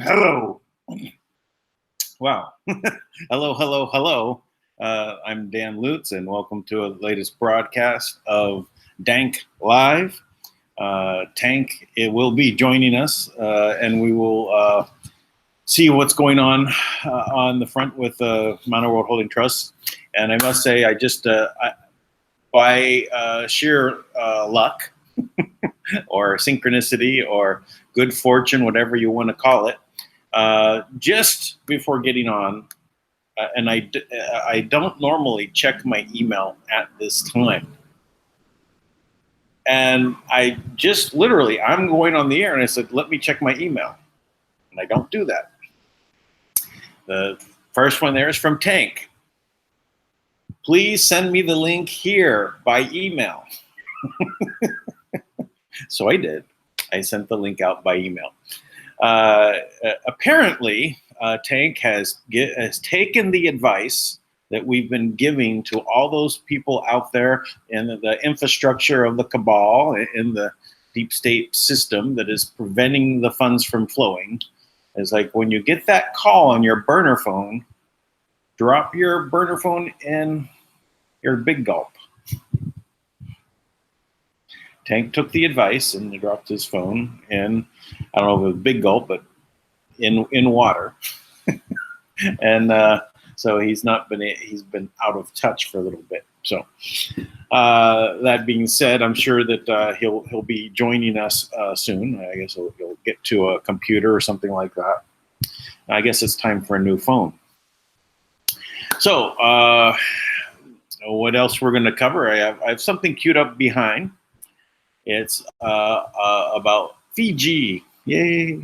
Hello. Wow. Hello, hello, hello. I'm Dan Lutz, and welcome to the latest broadcast of Dank Live. Tank will be joining us, and we will see what's going on the front with Manna World Holding Trust. And I must say, I just, by sheer luck or synchronicity or good fortune, whatever you want to call it, just before getting on, and I don't normally check my email at this time. And I just literally, I'm going on the air and I said, let me check my email. And I don't do that. The first one there is from Tank. Please send me the link here by email. So I did. I sent the link out by email. Apparently, Tank has taken the advice that we've been giving to all those people out there in the infrastructure of the cabal, in the deep state system that is preventing the funds from flowing. It's like when you get that call on your burner phone, drop your burner phone in your big gulp. Tank took the advice and dropped his phone in, I don't know if it was a big gulp, but in water. And so he's been out of touch for a little bit. So that being said, I'm sure that he'll be joining us soon. I guess he'll get to a computer or something like that. I guess it's time for a new phone. So what else we're going to cover? I have something queued up behind. It's about Fiji, yay!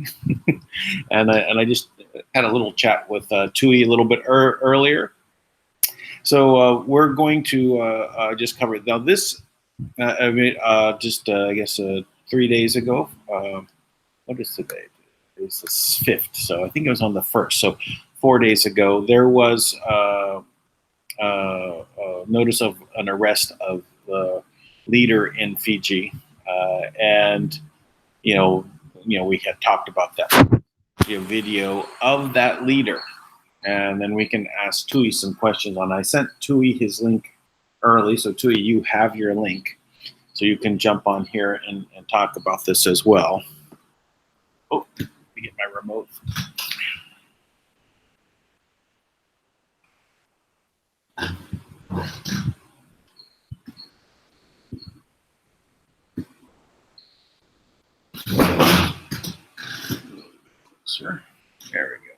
and I just had a little chat with Tui a little bit earlier. So we're going to just cover it. Now this, I guess 3 days ago. What is today? It's the 5th, so I think it was on the 1st. So 4 days ago, there was notice of an arrest of the leader in Fiji. And we had talked about that video of that leader, and then we can ask Tui some questions on. I sent Tui his link early, so Tui, you have your link, so you can jump on here and talk about this as well. Oh, let me get my remote. Sir, there we go.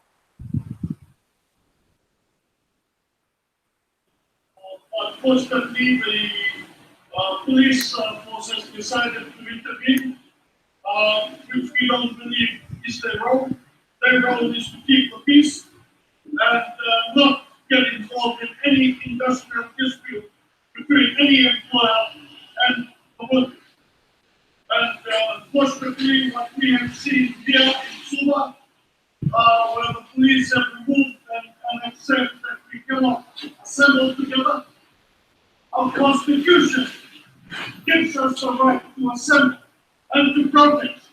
Unfortunately, the police forces decided to intervene, which we don't believe is their role. Their role is to keep the peace and not get involved in any industrial dispute between any employer and the workers. And unfortunately, what we have seen here in Suva, where the police have removed and have said that we cannot assemble together. Our Constitution gives us the right to assemble and to protest.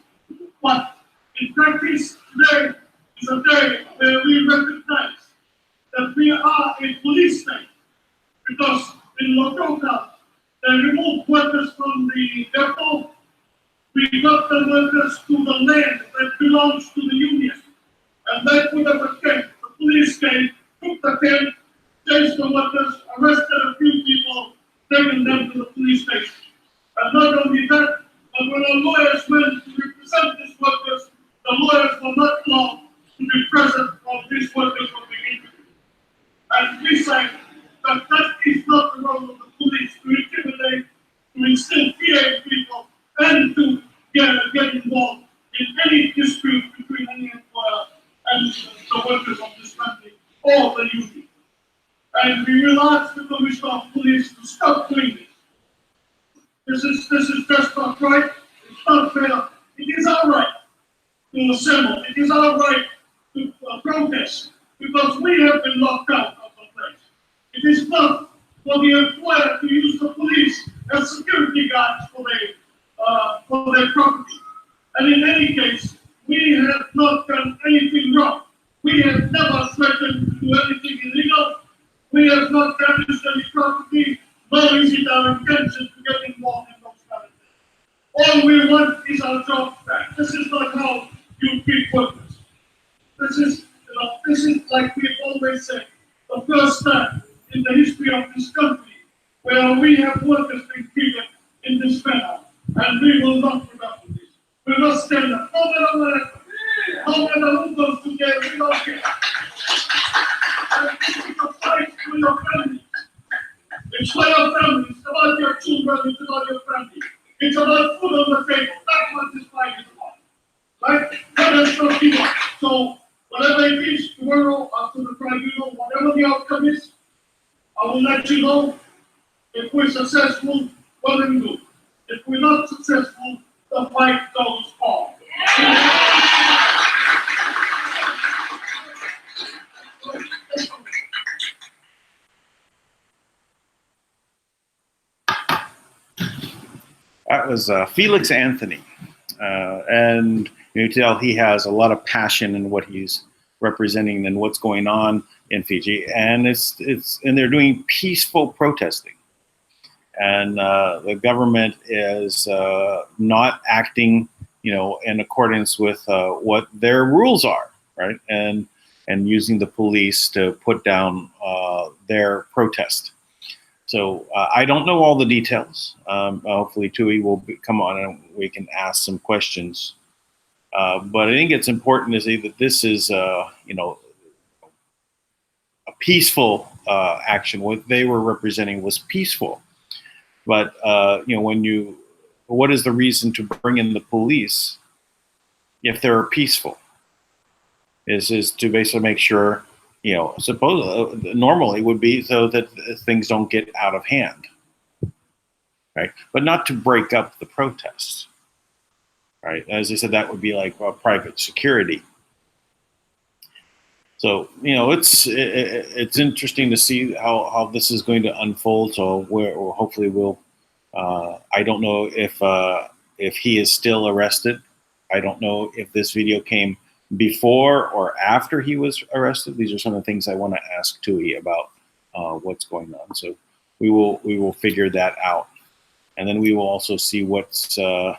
But in practice, today is a day where we recognize that we are a police state, because in Lotoka, they removed workers from the depot. We got the workers to the land that belongs to the union. And they put up a tent. The police came, took the tent, chased the workers, arrested a few people, taken them to the police station. And not only that, but when our lawyers went to represent these workers, the lawyers were not allowed to be present while these workers were being interviewed. And we say that that is not the role of the police, to intimidate, to instill fear in people, and to get involved in any dispute between any employer and the workers of this country or the union. And we will ask the Commissioner of Police to stop doing this. This is just not right. It's not fair. It is our right to assemble. It is our right to protest, because we have been locked out of the place. It is not for the employer to use the police as security guards for their property. And in any case, we have not done anything wrong. We have never threatened to do anything illegal. We have not damaged any property, nor is it our intention to get involved in those kind of things. All we want is our jobs back. This is not how you treat workers. This is like we've always said, the first time in the history of this country where we have workers being treated in this manner, and we will not put up with this. We must stand up. No matter what happens, no matter who goes to jail, we don't care. And this is a fight for your family. It's for your family. It's about your children. It's about your family. It's about food on the table. That's what this fight is about. Right? That is not give up. So whatever it is tomorrow after the tribunal, whatever the outcome is, I will let you know. If we're successful, well and good. If we're not successful, the fight goes on. That was Felix Anthony, and you tell he has a lot of passion in what he's representing and what's going on in Fiji, and and they're doing peaceful protesting, and the government is not acting, in accordance with what their rules are, right, and using the police to put down their protest. So I don't know all the details. Hopefully Tui will come on and we can ask some questions. But I think it's important to say that this is, a peaceful action. What they were representing was peaceful. But, what is the reason to bring in the police if they're peaceful? Is to basically make sure, normally would be so that things don't get out of hand, right? But not to break up the protests, right? As I said, that would be like private security. So, it's interesting to see how this is going to unfold. So hopefully we'll, I don't know if he is still arrested. I don't know if this video came before or after he was arrested. These are some of the things I want to ask Tui about what's going on. So we will figure that out, and then we will also see what's their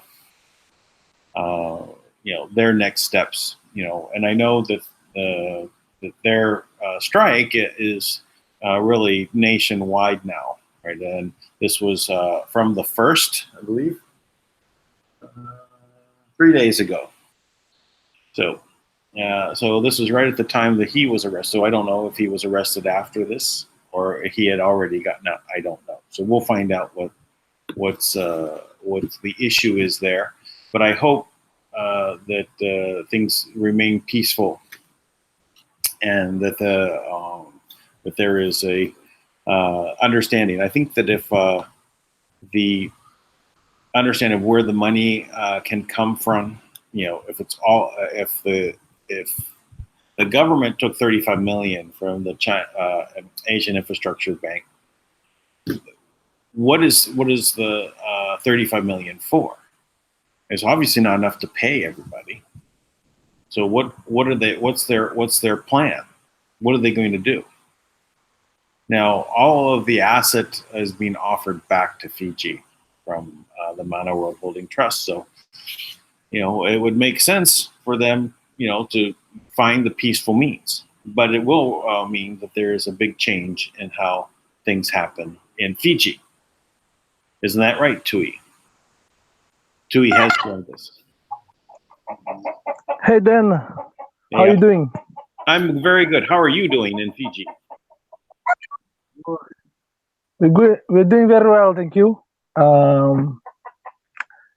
next steps. And I know that that their strike is really nationwide now, right? And this was from the 1st, I believe, 3 days ago. So. So this was right at the time that he was arrested. So I don't know if he was arrested after this or if he had already gotten out. I don't know. So we'll find out what the issue is there. But I hope that things remain peaceful and that that there is a understanding. I think that if the understanding of where the money can come from. If it's all if the government took 35 million from the Asian Infrastructure Bank, what is the 35 million for? It's obviously not enough to pay everybody. So what are they? What's their plan? What are they going to do? Now, all of the asset is being offered back to Fiji from the Manna World Holding Trust. So, it would make sense for them, to find the peaceful means. But it will mean that there is a big change in how things happen in Fiji. Isn't that right, Tui? Tui has joined us. Hey Dan, how are you doing? I'm very good. How are you doing in Fiji? We're good. We're doing very well, thank you.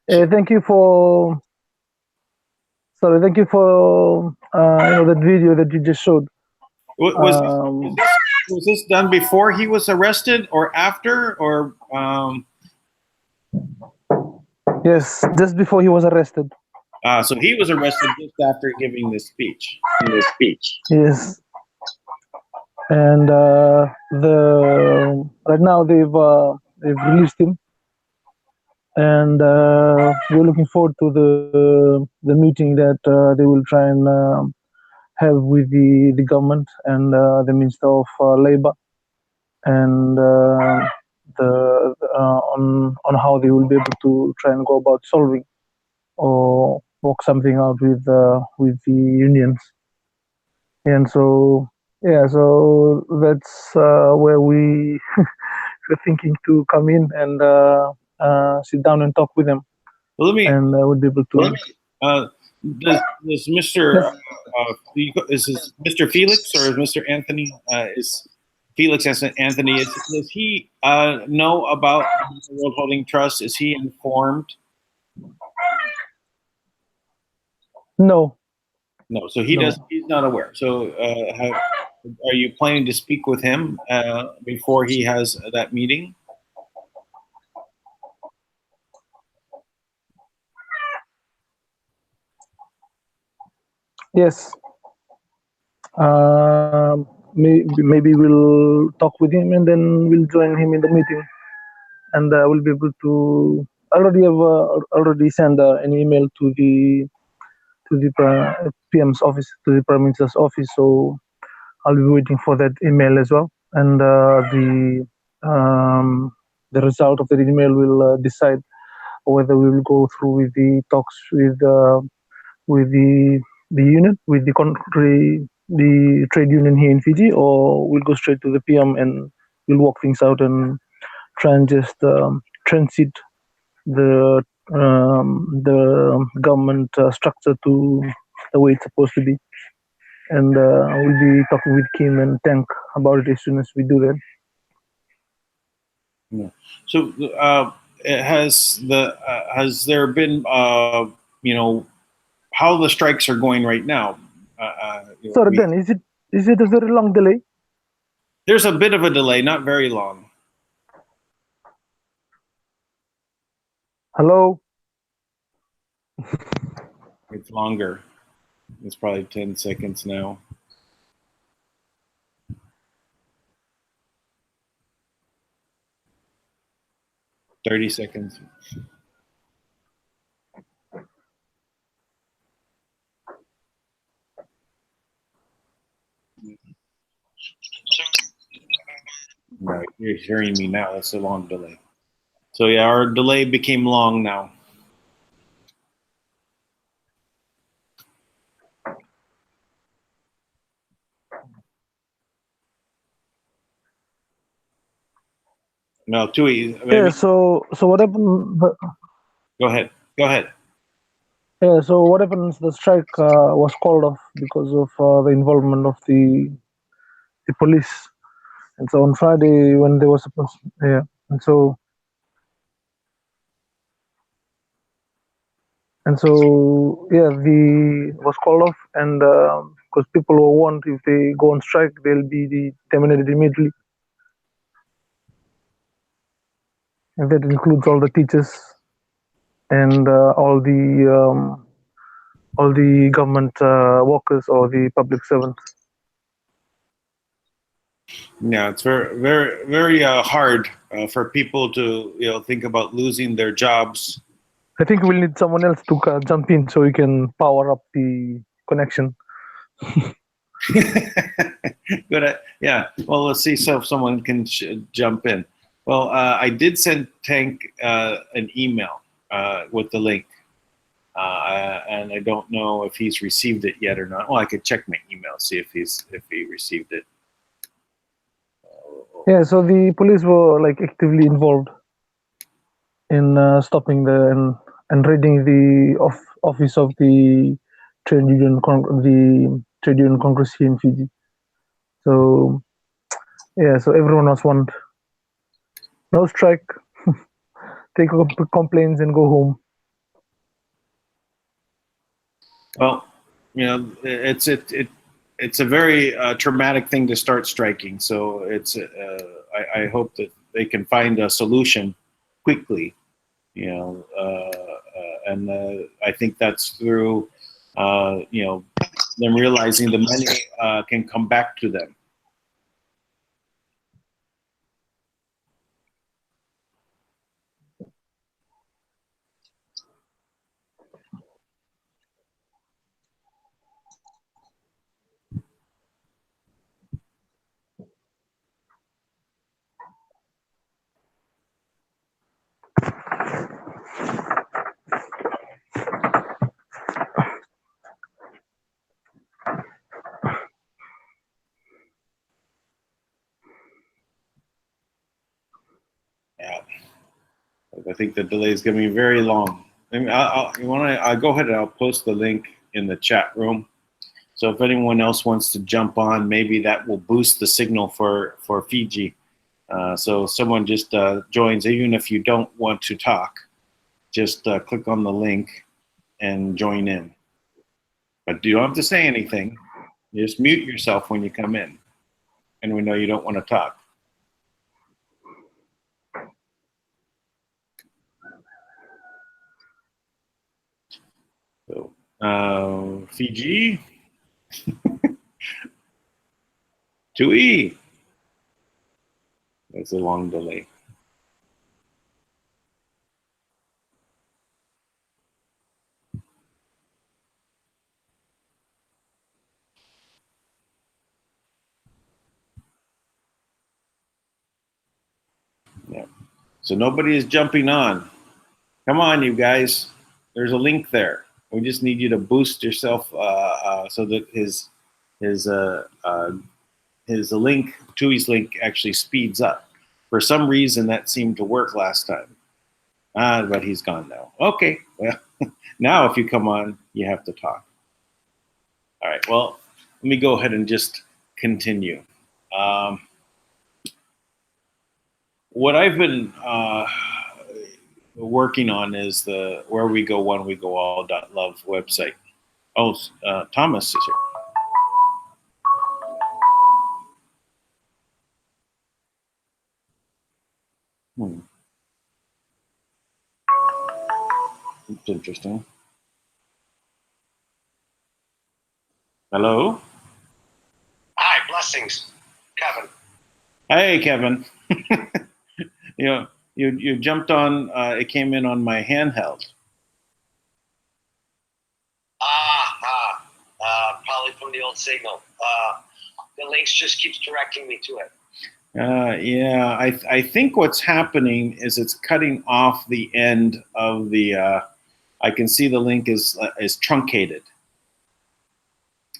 Thank you for that video that you just showed. Was this done before he was arrested or after, or? Yes, just before he was arrested. So he was arrested just after giving this speech. Yes, and right now they've released him, and we're looking forward to the meeting that they will try and have with the government and the Minister of Labor, and on how they will be able to try and go about solving or work something out with the unions. And so so that's where we're thinking to come in and sit down and talk with them. Well, we'll be able to. Does Mr. Is this Mr. Felix or is Mr. Anthony? Is Felix Anthony? Does he know about the World Holding Trust? Is he informed? No. No. So he does. He's not aware. So are you planning to speak with him before he has that meeting? Yes. Maybe we'll talk with him and then we'll join him in the meeting, and we'll be able to. Already send an email to the PM's office, to the Prime Minister's office. So I'll be waiting for that email as well, and the result of that email will decide whether we will go through with the talks with the union, with the trade union here in Fiji, or we'll go straight to the PM and we'll work things out and try and just transit the government structure to the way it's supposed to be. And we'll be talking with Kim and Tank about it as soon as we do that. Yeah. So has there been how the strikes are going right now? Sorry, Dan, is it a very long delay? There's a bit of a delay, not very long. Hello? It's longer. It's probably 10 seconds now. "30 seconds. Right, you're hearing me now. That's a long delay. So yeah, our delay became long now. No, Tui. Yeah. So what happened? Go ahead. Yeah. So what happens? The strike was called off because of the involvement of the police. And so on Friday, when they were supposed, and so was called off, and because people were warned if they go on strike, they'll be terminated immediately, and that includes all the teachers and all the government workers or the public servants. Yeah, it's very hard for people to think about losing their jobs. I think we'll need someone else to jump in so we can power up the connection. Good. Yeah. Well, let's see if someone can jump in. Well, I did send Tank an email with the link, and I don't know if he's received it yet or not. Well, I could check my email, see if he received it. Yeah. So the police were like actively involved in stopping and raiding the office of the trade union congress here in Fiji. So yeah, so everyone was warned. No strike. Take complaints and go home. Well, it's a very traumatic thing to start striking. So it's I hope that they can find a solution quickly. And I think that's through them realizing the money can come back to them. Yeah, I think the delay is going to be very long. I mean, I'll go ahead and I'll post the link in the chat room. So if anyone else wants to jump on, maybe that will boost the signal for Fiji. So someone just joins, even if you don't want to talk, just click on the link and join in. But you don't have to say anything. You just mute yourself when you come in, and we know you don't want to talk. So, Fiji, 2E. That's a long delay. Yeah. So nobody is jumping on. Come on, you guys. There's a link there. We just need you to boost yourself so that his link, Tui's link, actually speeds up. For some reason, that seemed to work last time. But he's gone now. Okay. Well, now if you come on, you have to talk. All right. Well, let me go ahead and just continue. What I've been working on is the Where We Go One We Go All.love website. Oh, Thomas is here. That's interesting. Hello? Hi, blessings, Kevin. Hey, Kevin. You jumped on, it came in on my handheld. Probably from the old signal. The links just keeps directing me to it. Yeah, I think what's happening is it's cutting off the end of the, I can see the link is truncated.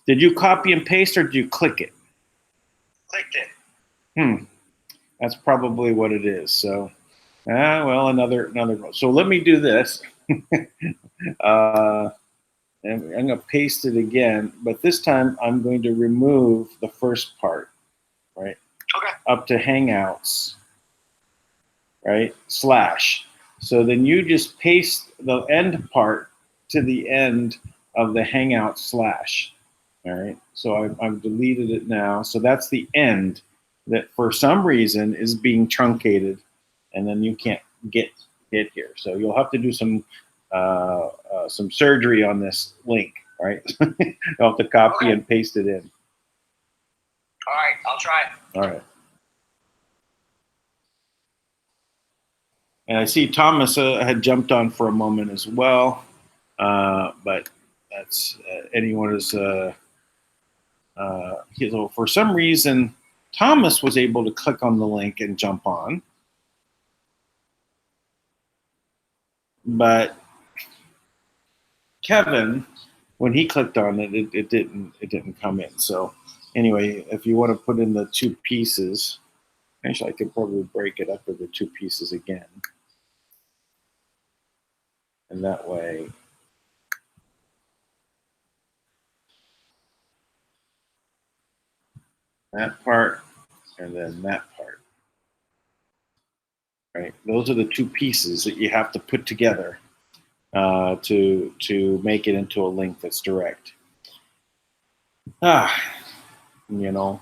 Did you copy and paste or did you click it? Clicked it. That's probably what it is. So, well, another. So let me do this. And I'm going to paste it again, but this time I'm going to remove the first part, right? Okay. Up to Hangouts, right? /. So then you just paste the end part to the end of the Hangout /. All right. So I've deleted it now. So that's the end that for some reason is being truncated, and then you can't get it here. So you'll have to do some some surgery on this link, right? You'll have to copy and paste it in. All right, I'll try it. All right. And I see Thomas had jumped on for a moment as well, but that's anyone is. So for some reason, Thomas was able to click on the link and jump on, but Kevin, when he clicked on it, it didn't come in. So anyway, if you want to put in the two pieces, actually I could probably break it up into two pieces again, and that way. That part, and then that part. Right? Those are the two pieces that you have to put together to make it into a link that's direct. Technical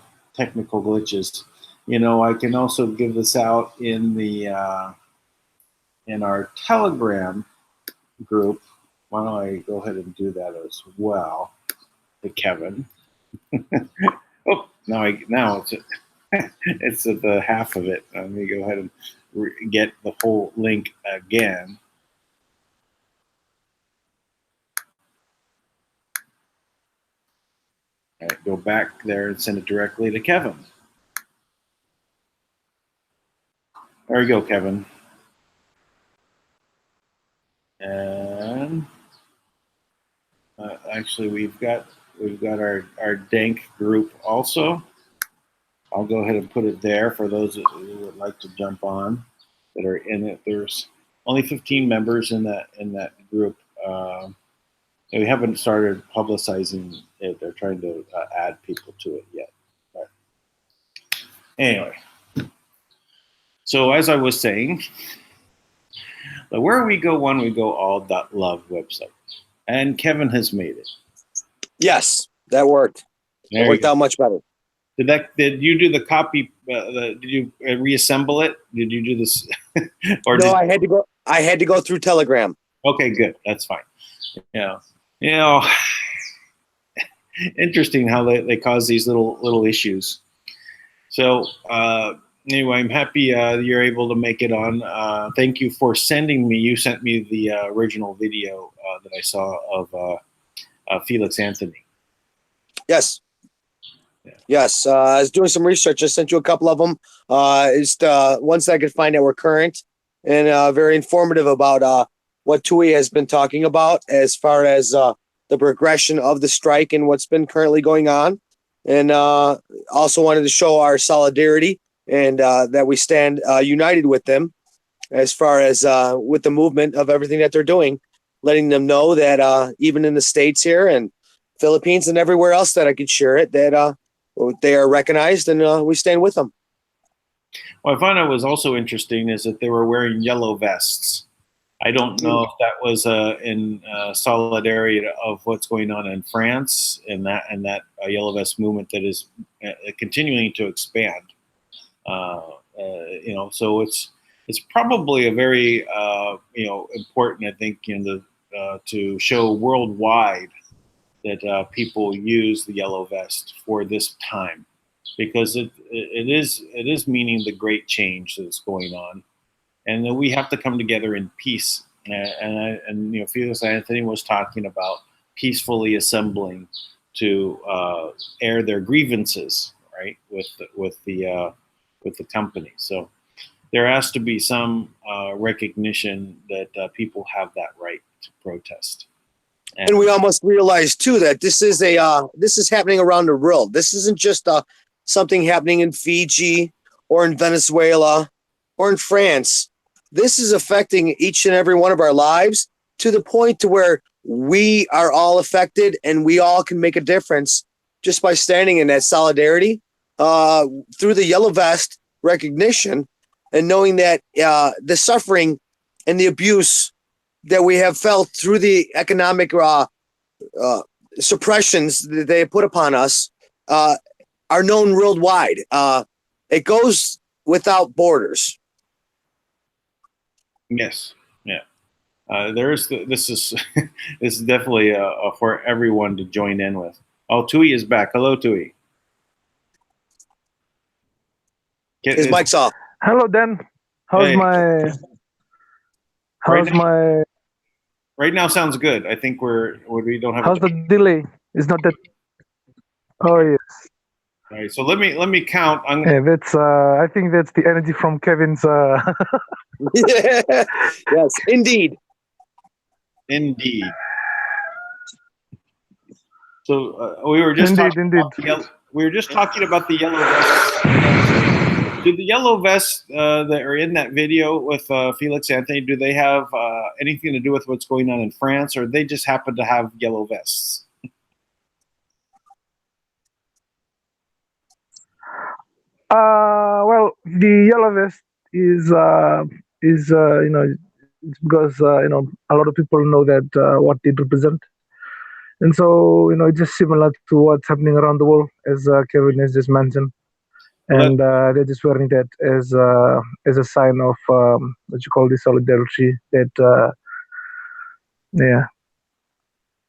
glitches. I can also give this out in the in our Telegram group. Why don't I go ahead and do that as well to Kevin? Oh, now it's it's at the half of it. Let me go ahead and get the whole link again. All right, go back there and send it directly to Kevin. There you go, Kevin. And actually, we've got our dank group also. I'll go ahead and put it there for those who would like to jump on that are in it. There's only 15 members in that group. We haven't started publicizing it. They're trying to add people to it yet. But anyway, so as I was saying, the Where We Go One, We Go All.love website. And Kevin has made it. Yes, that worked. It worked out much better. Did you do the copy? Did you reassemble it? Did you do this? No, I had to go through Telegram. Okay, good. That's fine. Interesting how they cause these little issues. So anyway, I'm happy you're able to make it on. Thank you for sending me. You sent me the original video that I saw of Felix Anthony. Yes. Yeah. Yes. I was doing some research. I sent you a couple of them. It's the ones that I could find that were current and very informative about what TUI has been talking about as far as the progression of the strike and what's been currently going on. And also wanted to show our solidarity and that we stand united with them as far as with the movement of everything that they're doing, letting them know that even in the States here and Philippines and everywhere else that I could share it, that they are recognized and we stand with them. What I found out was also interesting is that they were wearing yellow vests. I don't know if that was in solidarity of what's going on in France and that yellow vest movement that is continuing to expand. So it's probably a very important, I think, to show worldwide that people use the yellow vest for this time, because it is meaning the great change that's going on. And then we have to come together in peace. And Felix Anthony was talking about peacefully assembling to air their grievances, right, with the company. So there has to be some recognition that people have that right to protest. And we almost realize too that this is happening around the world. This isn't just something happening in Fiji or in Venezuela or in France. This is affecting each and every one of our lives to the point to where we are all affected and we all can make a difference just by standing in that solidarity through the yellow vest recognition and knowing that the suffering and the abuse that we have felt through the economic suppressions that they put upon us are known worldwide. It goes without borders. Yes. Yeah. This is this is definitely for everyone to join in with. Oh, Tui is back. Hello, Tui. His mic's off. Hello, Dan. How's Hey. my? How's my? Right now sounds good. I think we don't have. How's the delay? It's not that. Oh yes. All right, so let me count. I'm gonna, Yeah, that's. I think that's the energy from Kevin's. Yes, indeed. Indeed. So we were just we were just talking about the yellow vests. Do the yellow vests that are in that video with Felix Anthony? Do they have anything to do with what's going on in France, or they just happen to have yellow vests? Well, the yellow vest is it's because a lot of people know that what it represents, and so it's just similar to what's happening around the world, as Kevin has just mentioned, and they're just wearing that as a sign of what you call the solidarity. That yeah.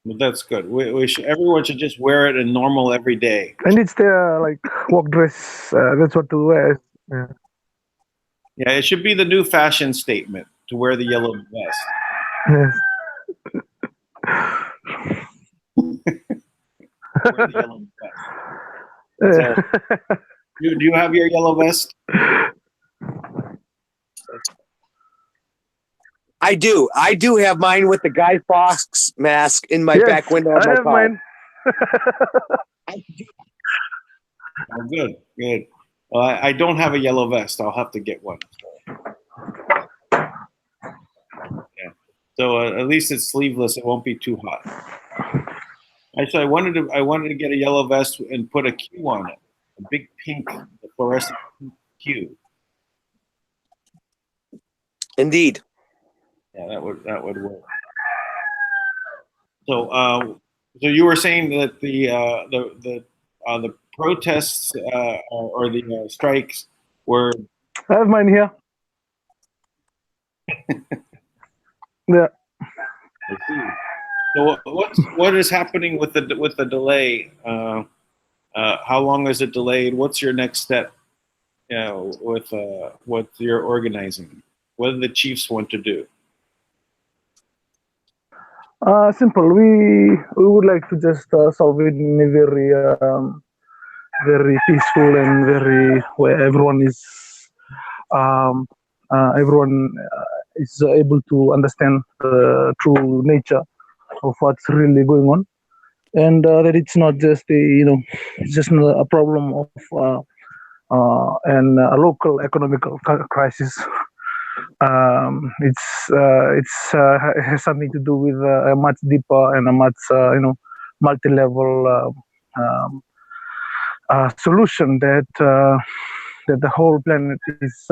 Well, that's good. Everyone should just wear it in normal every day. And it's their like work dress. That's what to wear. Yeah. Yeah, it should be the new fashion statement to wear the yellow vest. Yes. Wear the yellow vest. So, do you have your yellow vest? I do. I do have mine with the Guy Fawkes mask in my back window of I my have car. mine. Oh, good, good. Well, I don't have a yellow vest. I'll have to get one. Yeah. So at least it's sleeveless. It won't be too hot. Actually, I wanted to get a yellow vest and put a Q on it, a big pink fluorescent Q. Indeed. Yeah, that would work. So, so you were saying that the protests or the strikes were. I have mine here. Yeah. I see. So what is happening with the delay? How long is it delayed? What's your next step? With what you're organizing. What do the chiefs want to do? Simple. We would like to just solve it in a very peaceful and very where everyone is able to understand the true nature of what's really going on, and that it's not just it's just not a problem of a local economical crisis. It has something to do with a much deeper and a much multi-level solution that the whole planet is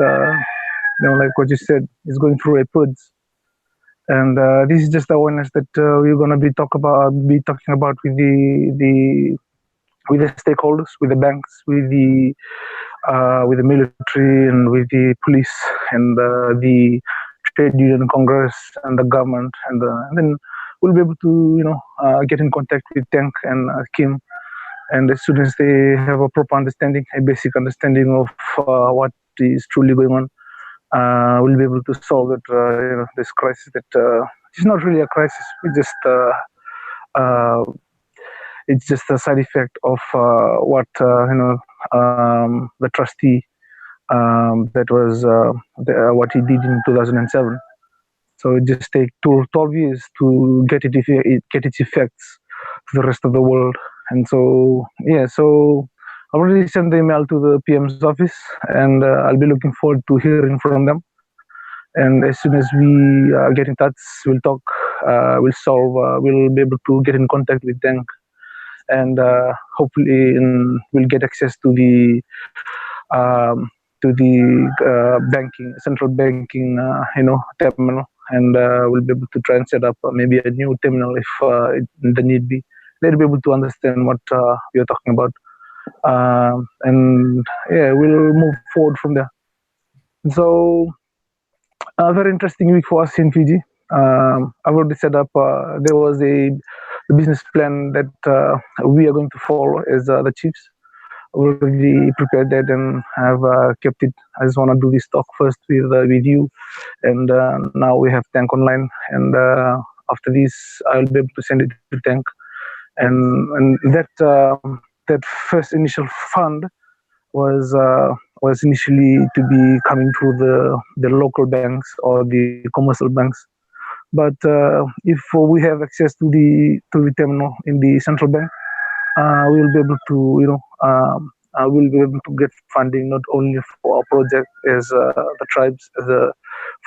like what you said is going through a purge. And this is just awareness that we're going to be talking about with the stakeholders, with the banks, with the military, and with the police, and the trade union congress, and the government, and then we'll be able to get in contact with Tank and Kim, and as soon as they have a proper understanding, a basic understanding of what is truly going on, we'll be able to solve it. This crisis that it's not really a crisis. We just it's just a side effect of what the trustee that was what he did in 2007. So it just takes 12 years to get its effects to the rest of the world. And so so I already sent the email to the PM's office, and I'll be looking forward to hearing from them. And as soon as we get in touch, we'll talk, we'll solve, we'll be able to get in contact with them, and hopefully we'll get access to the banking, central banking, terminal, and we'll be able to try and set up maybe a new terminal if the need be. They'll be able to understand what we are talking about, and we'll move forward from there. So a very interesting week for us in Fiji. I've already set up. There was a business plan that we are going to follow as the chiefs. Already prepared that and have kept it. I just want to do this talk first with you, and now we have Tank online, and after this I'll be able to send it to Tank, and that first initial fund was initially to be coming through the local banks or the commercial banks. But if we have access to the terminal in the central bank, we'll be able to, we'll be able to get funding not only for our project as the tribes,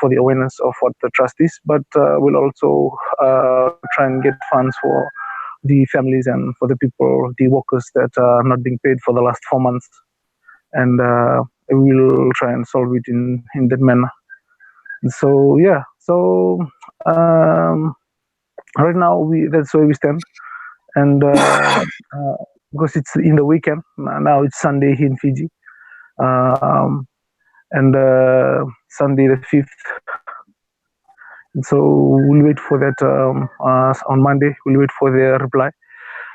for the awareness of what the trust is, but we'll also try and get funds for the families and for the people, the workers that are not being paid for the last 4 months, and we'll try and solve it in that manner. So yeah, so right now that's where we stand, and because it's in the weekend now, it's Sunday here in Fiji, and Sunday the 5th. And so we'll wait for that on Monday. We'll wait for their reply.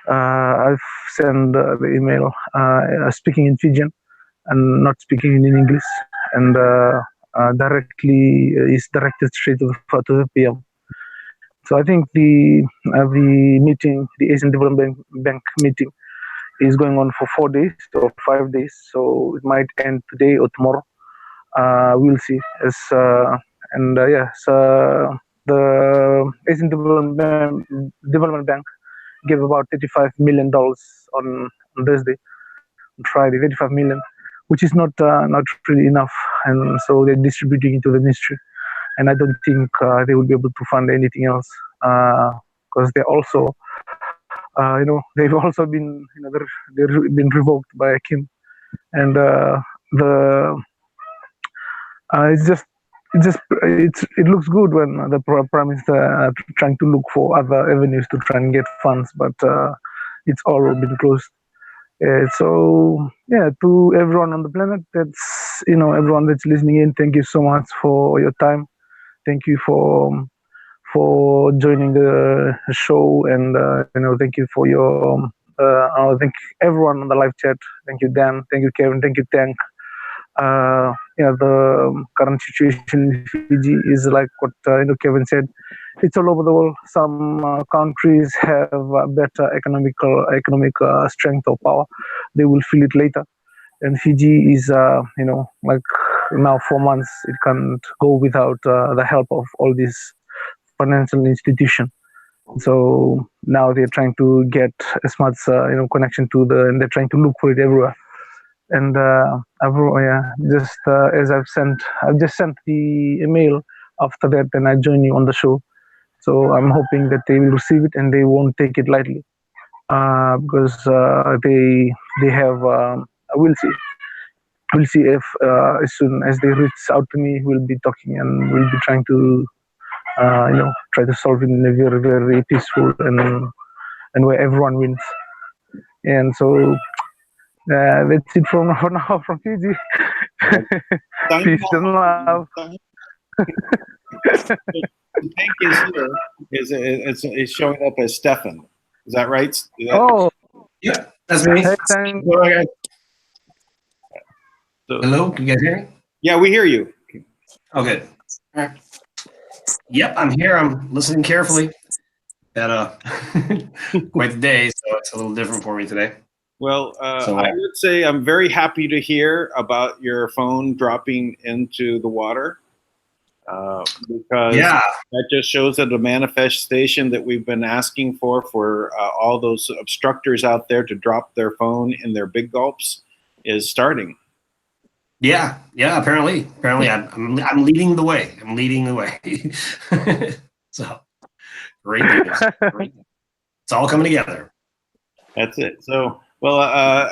I've sent the email speaking in Fijian and not speaking in English, and directly is directed straight to the PM. So I think the meeting, the Asian Development Bank meeting, is going on for 4 days or 5 days. So it might end today or tomorrow. We'll see. So the Asian Development Bank gave about $35 million on Thursday, on Friday, 35 million, which is not really enough, and so they're distributing it to the ministry. And I don't think they will be able to fund anything else, because they're also, they've also been, they've been revoked by Kim, and it looks good when the prime minister trying to look for other avenues to try and get funds, but it's all been closed. So yeah, to everyone on the planet, that's everyone that's listening in, thank you so much for your time. Thank you for joining the show, and thank you for your thank everyone on the live chat. Thank you, Dan. Thank you, Kevin. Thank you, Tank. The current situation in Fiji is like what Kevin said. It's all over the world. Some countries have better economic strength or power. They will feel it later. And Fiji is, like now 4 months, it can't go without the help of all these financial institutions. So now they're trying to get as much, connection to and they're trying to look for it everywhere. And as I've just sent the email after that, and I join you on the show. So I'm hoping that they will receive it and they won't take it lightly, because they have. We'll see. We'll see if as soon as they reach out to me, we'll be talking and we'll be trying to, try to solve it in a very, very peaceful and where everyone wins. And so that's it for now from Fiji. Peace and love. The tank is here. Is showing up as Stefan. Is that right? Oh, yeah, that's me. Hey, Tank. So, hello, can you guys hear me? Yeah, we hear you. Oh, good. All right. Yep, I'm here. I'm listening carefully. Had quite the day, so it's a little different for me today. Well, I would say I'm very happy to hear about your phone dropping into the water, because that just shows that the manifestation that we've been asking for all those obstructors out there to drop their phone in their big gulps is starting. Yeah. Apparently, I'm leading the way. I'm leading the way. So great news. It's all coming together. That's it. So. Well,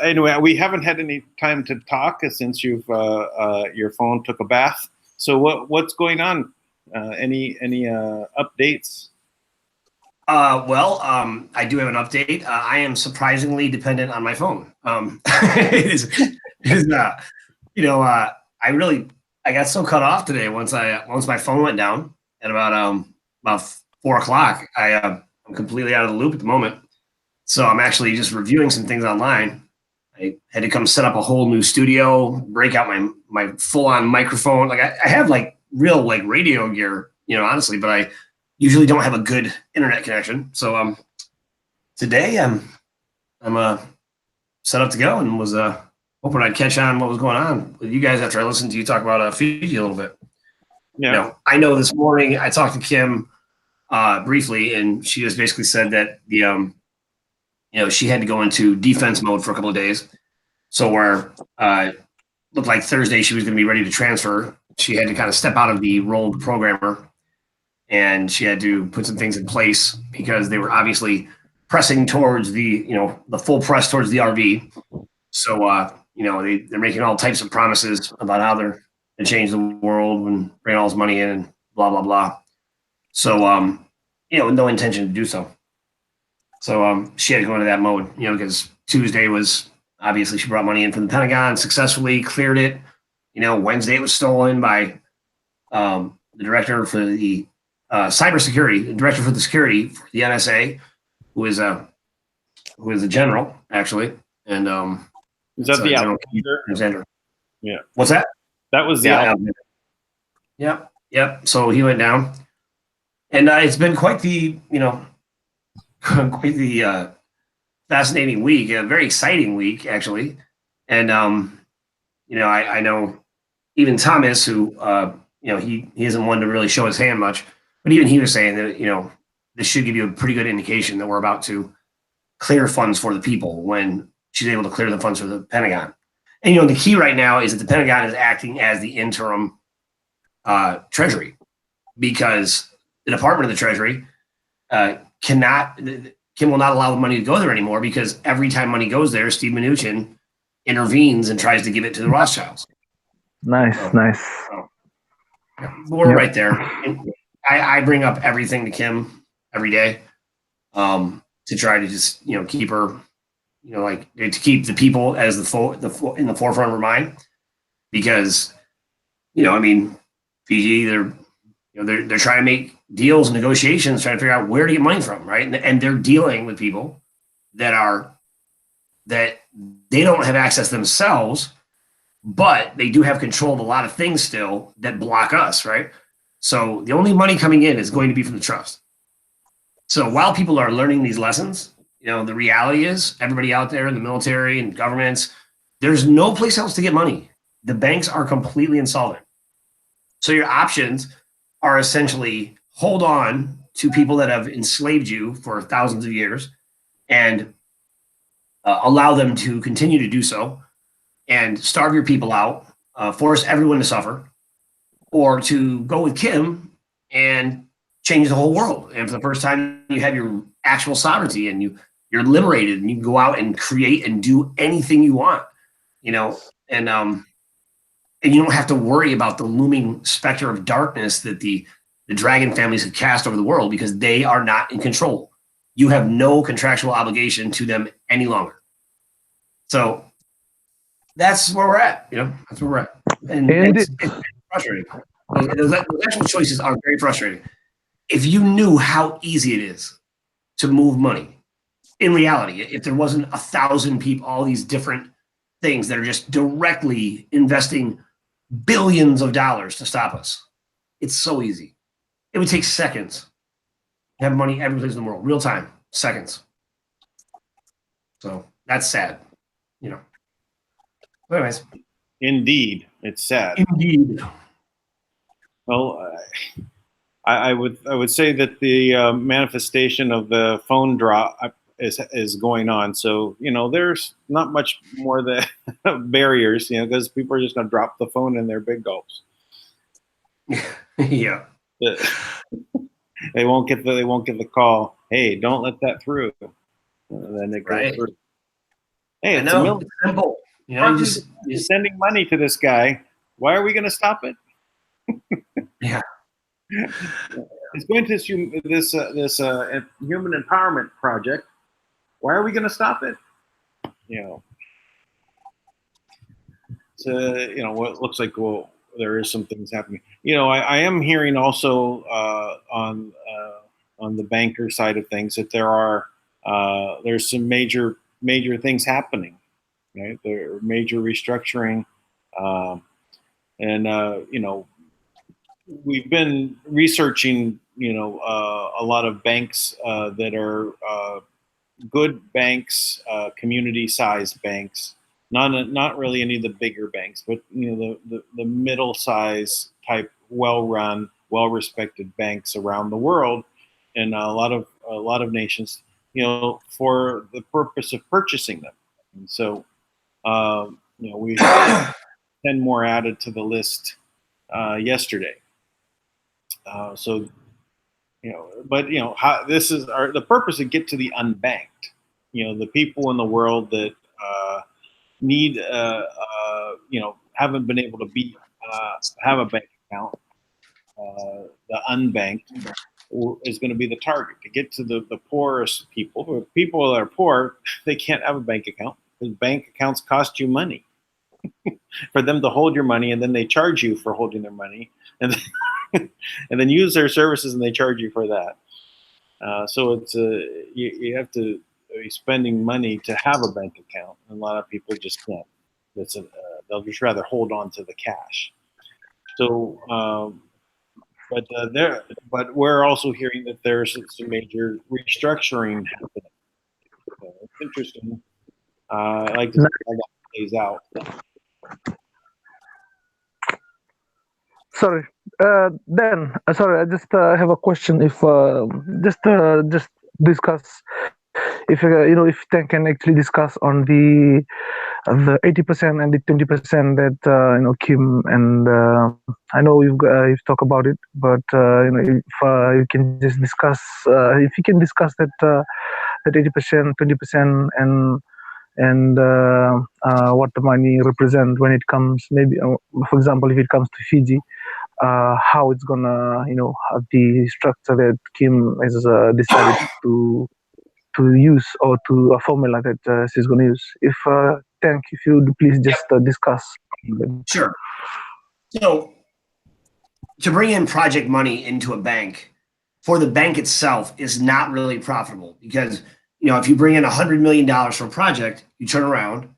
anyway, we haven't had any time to talk since your phone took a bath. So what's going on? Any updates? I do have an update. I am surprisingly dependent on my phone. I got so cut off today once my phone went down at about about 4 o'clock. I'm completely out of the loop at the moment. So I'm actually just reviewing some things online. I had to come set up a whole new studio, break out my full on microphone. Like I have like real like radio gear, honestly, but I usually don't have a good internet connection. So today I'm set up to go, and was hoping I'd catch on what was going on with you guys after I listened to you talk about Fiji a little bit. Yeah. I know this morning I talked to Kim briefly, and she just basically said that she had to go into defense mode for a couple of days. So where looked like Thursday she was going to be ready to transfer, she had to kind of step out of the role of programmer, and she had to put some things in place because they were obviously pressing towards the full press towards the RV. So they're making all types of promises about how they're going to change the world and bring all this money in and blah blah blah. So no intention to do so. So she had to go into that mode, because Tuesday was obviously she brought money in from the Pentagon, successfully cleared it. Wednesday it was stolen by the director for the cybersecurity, the director for the security for the NSA, who is a general actually, and Is that the General Alexander? Yeah. What's that? That was the Alexander. Yep. So he went down, and it's been quite the quite the fascinating week, a very exciting week actually, and I know even Thomas, who he isn't one to really show his hand much, but even he was saying that this should give you a pretty good indication that we're about to clear funds for the people when she's able to clear the funds for the Pentagon. And the key right now is that the Pentagon is acting as the interim Treasury, because the Department of the Treasury Kim will not allow the money to go there anymore, because every time money goes there, Steve Mnuchin intervenes and tries to give it to the Rothschilds. Nice. We're right there. I bring up everything to Kim every day to try to just keep her, to keep the people as in the forefront of her mind, because Fiji, they're trying to make deals and negotiations, trying to figure out where to get money from, right? And they're dealing with people that they don't have access themselves, but they do have control of a lot of things still that block us, right? So the only money coming in is going to be from the trust. So while people are learning these lessons, the reality is everybody out there in the military and governments, there's no place else to get money. The banks are completely insolvent. So your options are essentially hold on to people that have enslaved you for thousands of years and allow them to continue to do so, and starve your people out, force everyone to suffer, or to go with Kim and change the whole world. And for the first time, you have your actual sovereignty, and you're liberated, and you can go out and create and do anything you want, and you don't have to worry about the looming specter of darkness that the dragon families have cast over the world, because they are not in control. You have no contractual obligation to them any longer. So that's where we're at. That's where we're at. And it's frustrating. Those actual choices are very frustrating. If you knew how easy it is to move money, in reality, if there wasn't 1,000 people, all these different things that are just directly investing billions of dollars to stop us, it's so easy. It would take seconds to have money every place in the world, real time, seconds. So that's sad, But anyways. Indeed, it's sad. Indeed. Well, I would say that the manifestation of the phone drop is going on. So there's not much more the barriers, because people are just going to drop the phone in their big gulps. Yeah. They won't get the call. Hey, don't let that through. And then it goes through. Hey, it's simple. You're sending money to this guy. Why are we going to stop it? Yeah. It's going to this human empowerment project. Why are we going to stop it? So what looks like there is some things happening. I am hearing also on on the banker side of things that there's some major things happening. Right, there are major restructuring, and we've been researching a lot of banks that are good banks, community-sized banks. Not really any of the bigger banks, but the middle-size type, well-run, well-respected banks around the world, and a lot of nations, for the purpose of purchasing them. And so, we had 10 more added to the list yesterday. So, how this is the purpose to get to the unbanked, the people in the world that need, haven't been able to have a bank account. The unbanked is going to be the target to get to the poorest people. But people that are poor, they can't have a bank account because bank accounts cost you money for them to hold your money, and then they charge you for holding their money, and and then use their services, and they charge you for that. So it's you have to be spending money to have a bank account, and a lot of people just can't. They'll just rather hold on to the cash. So, but we're also hearing that there's some major restructuring happening. So it's interesting. I like to see how that plays out. Sorry, Dan. Sorry, I just have a question. If just discuss if if Dan can actually discuss on the 80% and the 20% that Kim and I know you've talked about it, but if you can just discuss if you can discuss that that 80%, 20%, and what the money represent when it comes, maybe for example, if it comes to Fiji, how it's gonna have the structure that Kim has decided to use, or to a formula that she's gonna use. If if you would please just discuss. Sure. So to bring in project money into a bank for the bank itself is not really profitable, because if you bring in $100 million for a project, you turn around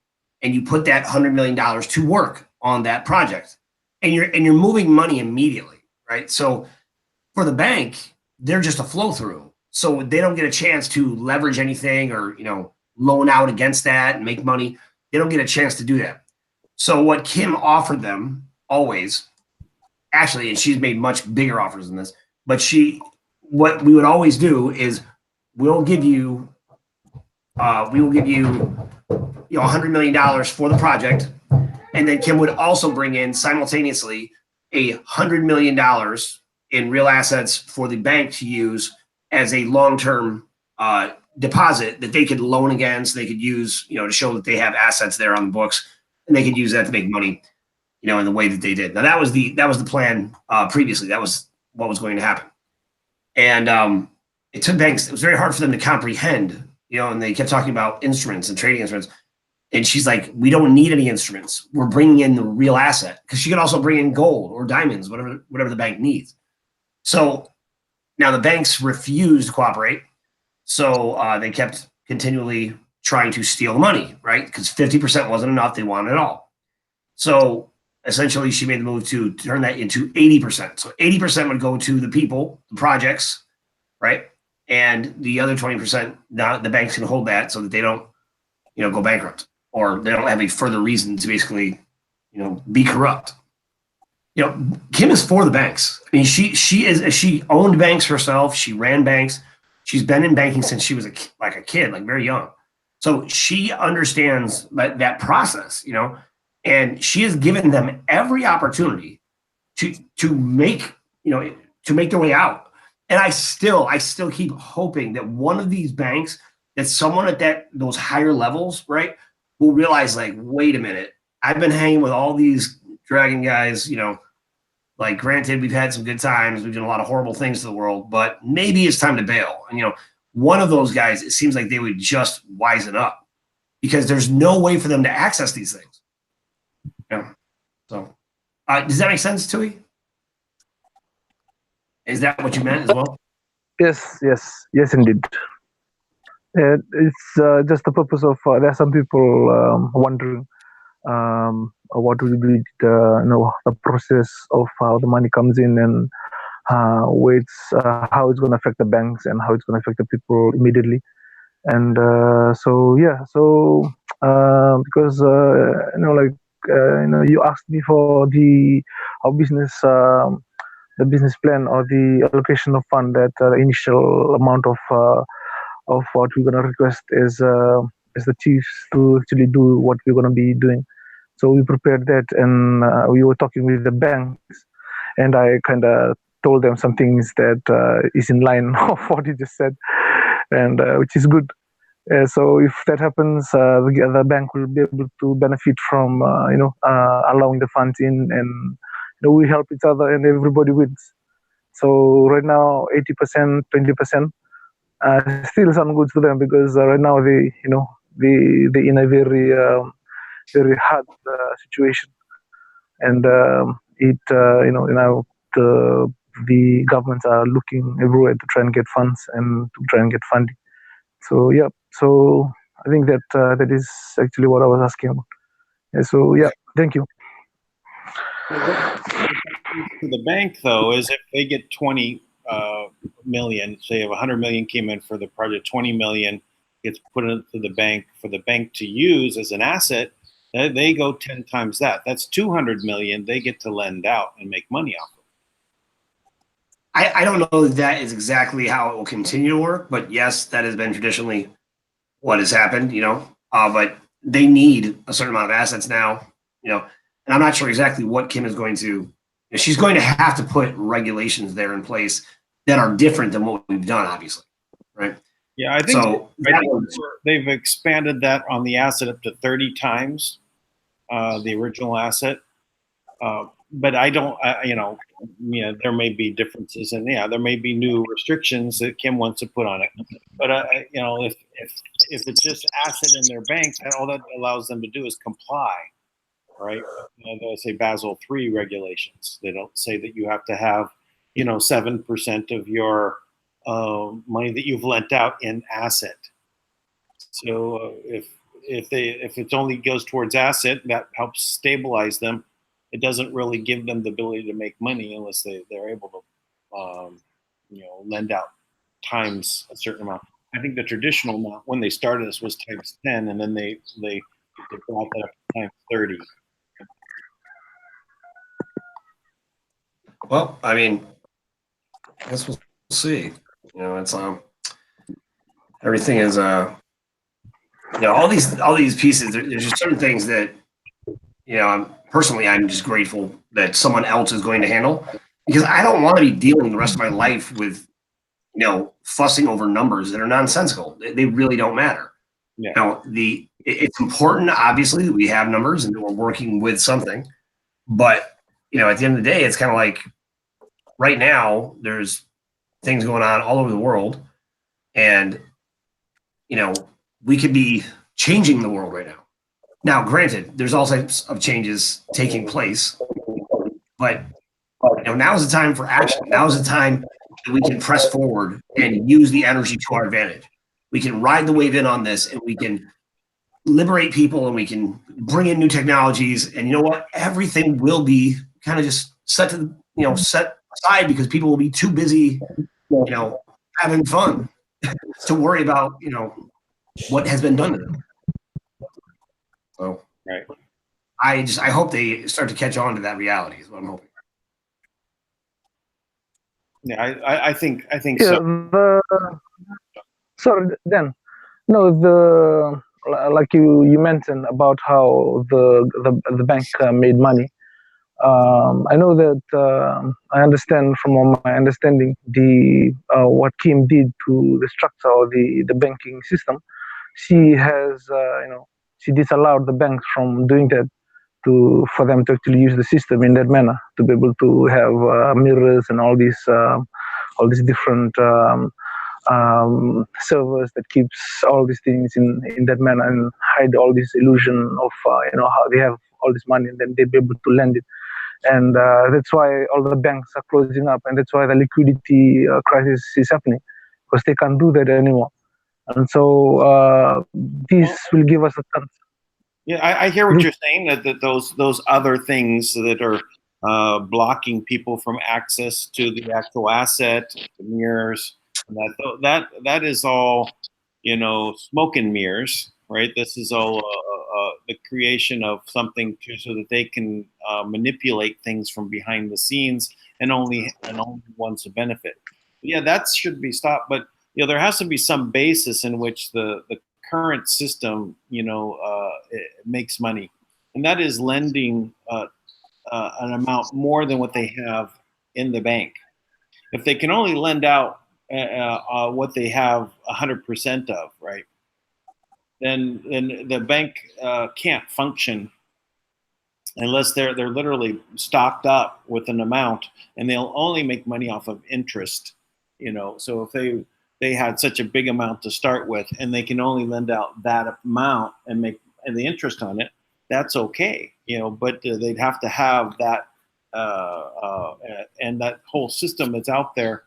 and you put that $100 million to work on that project, and you're moving money immediately, right? So for the bank, they're just a flow through, so they don't get a chance to leverage anything or loan out against that and make money. They don't get a chance to do that. So what Kim offered them always, actually, and she's made much bigger offers than this, but what we would always do is we'll give you $100 million for the project, and then Kim would also bring in simultaneously $100 million in real assets for the bank to use as a long-term deposit that they could loan against. They could use, to show that they have assets there on the books, and they could use that to make money, in the way that they did. Now that was the plan previously. That was what was going to happen, and it took banks. It was very hard for them to comprehend, and they kept talking about instruments and trading instruments. And she's like, we don't need any instruments. We're bringing in the real asset, because she could also bring in gold or diamonds, whatever the bank needs. So now the banks refused to cooperate. So they kept continually trying to steal the money, right? Because 50% wasn't enough. They wanted it all. So essentially, she made the move to turn that into 80%. So 80% would go to the people, the projects, right? And the other 20%, now the banks can hold that so that they don't, go bankrupt, or they don't have a further reason to basically, be corrupt. Kim is for the banks. I mean, she owned banks herself. She ran banks. She's been in banking since she was a kid, like very young. So she understands that process, and she has given them every opportunity to make their way out. And I still keep hoping that one of these banks, that someone at those higher levels, right, will realize, like, wait a minute, I've been hanging with all these dragon guys, like, granted, we've had some good times, we've done a lot of horrible things to the world, but maybe it's time to bail. And one of those guys, it seems like they would just wisen up, because there's no way for them to access these things. So does that make sense, Tui? Is that what you meant as well? Yes, indeed. It's just the purpose of. There are some people wondering what will be the process of how the money comes in and how it's going to affect the banks and how it's going to affect the people immediately. And because you asked me for the our business the business plan or the allocation of fund, that initial amount of what we're going to request is the chiefs to actually do what we're going to be doing. So we prepared that, and we were talking with the banks, and I kind of told them some things that is in line of what you just said, and which is good. So if that happens, the bank will be able to benefit from allowing the funds in, and we help each other, and everybody wins. So right now, 80%, 20%, still some good to them, because right now they in a very very hard situation, and the governments are looking everywhere to try and get funds and to try and get funding. So yeah, so I think that that is actually what I was asking about. So yeah, thank you. To the bank, though, is if they get 20 million, say if 100 million came in for the project, 20 million gets put into the bank for the bank to use as an asset, they go 10 times that. That's 200 million they get to lend out and make money off of. I don't know if that is exactly how it will continue to work, but yes, that has been traditionally what has happened, but they need a certain amount of assets now, and I'm not sure exactly what Kim is going to, she's going to have to put regulations there in place that are different than what we've done, obviously, right? Yeah, I think they've expanded that on the asset up to 30 times the original asset. But I don't, there may be differences, and there may be new restrictions that Kim wants to put on it. But if it's just asset in their bank, all that allows them to do is comply, right? They'll say Basel III regulations. They don't say that you have to have 7% of your money that you've lent out in asset. So if it only goes towards asset, that helps stabilize them. It doesn't really give them the ability to make money unless they're able to lend out times a certain amount. I think the traditional amount when they started this was times 10, and then they brought that up to times 30. Well, I mean, I guess we'll see. It's everything is all these pieces. There's just certain things that I'm just grateful that someone else is going to handle, because I don't want to be dealing the rest of my life with fussing over numbers that are nonsensical. They really don't matter. Yeah. It's important, obviously, that we have numbers and that we're working with something, but at the end of the day, it's kind of like right now there's things going on all over the world, and we could be changing the world right now. Now, granted, there's all types of changes taking place, but now is the time for action. Now is the time that we can press forward and use the energy to our advantage. We can ride the wave in on this, and we can liberate people, and we can bring in new technologies. And you know what? Everything will be kind of just set aside, because people will be too busy, having fun to worry about, what has been done to them. So right. I hope they start to catch on to that reality is what I'm hoping. Yeah, I think so. Sorry, Dan. No, like you mentioned about how the bank made money. I know that I understand from my understanding what Kim did to the structure or the banking system. She has she disallowed the banks from doing that for them to actually use the system in that manner, to be able to have mirrors and all these different servers that keeps all these things in that manner, and hide all this illusion of how they have all this money, and then they'll be able to lend it. and that's why all the banks are closing up, and that's why the liquidity crisis is happening, because they can't do that anymore. And so this will give us a chance. Yeah, I hear what you're saying, that those other things that are blocking people from access to the actual asset, the mirrors, and that is all, smoke and mirrors, right? This is all the creation of something so that they can manipulate things from behind the scenes and only wants to benefit. Yeah, that should be stopped, but there has to be some basis in which the current system, it makes money, and that is lending an amount more than what they have in the bank. If they can only lend out what they have 100% of, right, then the bank can't function unless they're literally stocked up with an amount, and they'll only make money off of interest. So if they had such a big amount to start with, and they can only lend out that amount and make the interest on it, that's okay, but they'd have to have that, and that whole system that's out there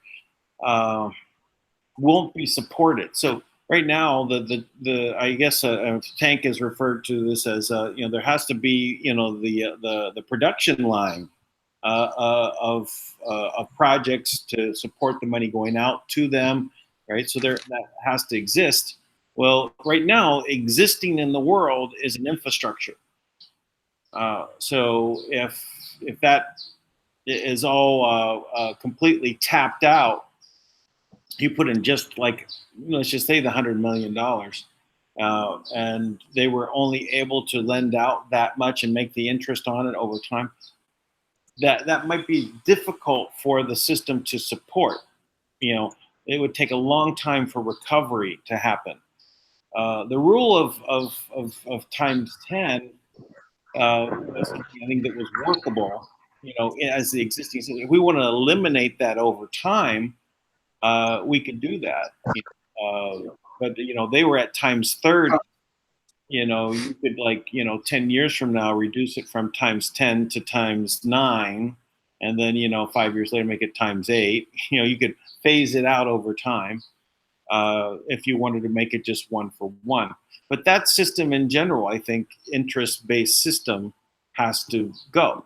won't be supported. So right now, I guess Tank has referred to this as there has to be the production line of projects to support the money going out to them, right? So that has to exist. Well, right now, existing in the world is an infrastructure. So if that is all completely tapped out, you put in just like, let's just say the $100 million, and they were only able to lend out that much and make the interest on it over time, that might be difficult for the system to support. It would take a long time for recovery to happen. The rule of times 10 was something I think that was workable, as the existing system. If we want to eliminate that over time, we could do that. But they were at times 30. You could 10 years from now reduce it from times 10 to times 9, and then 5 years later make it times 8. You could phase it out over time if you wanted to make it just 1 for 1. But that system in general, I think, interest-based system has to go.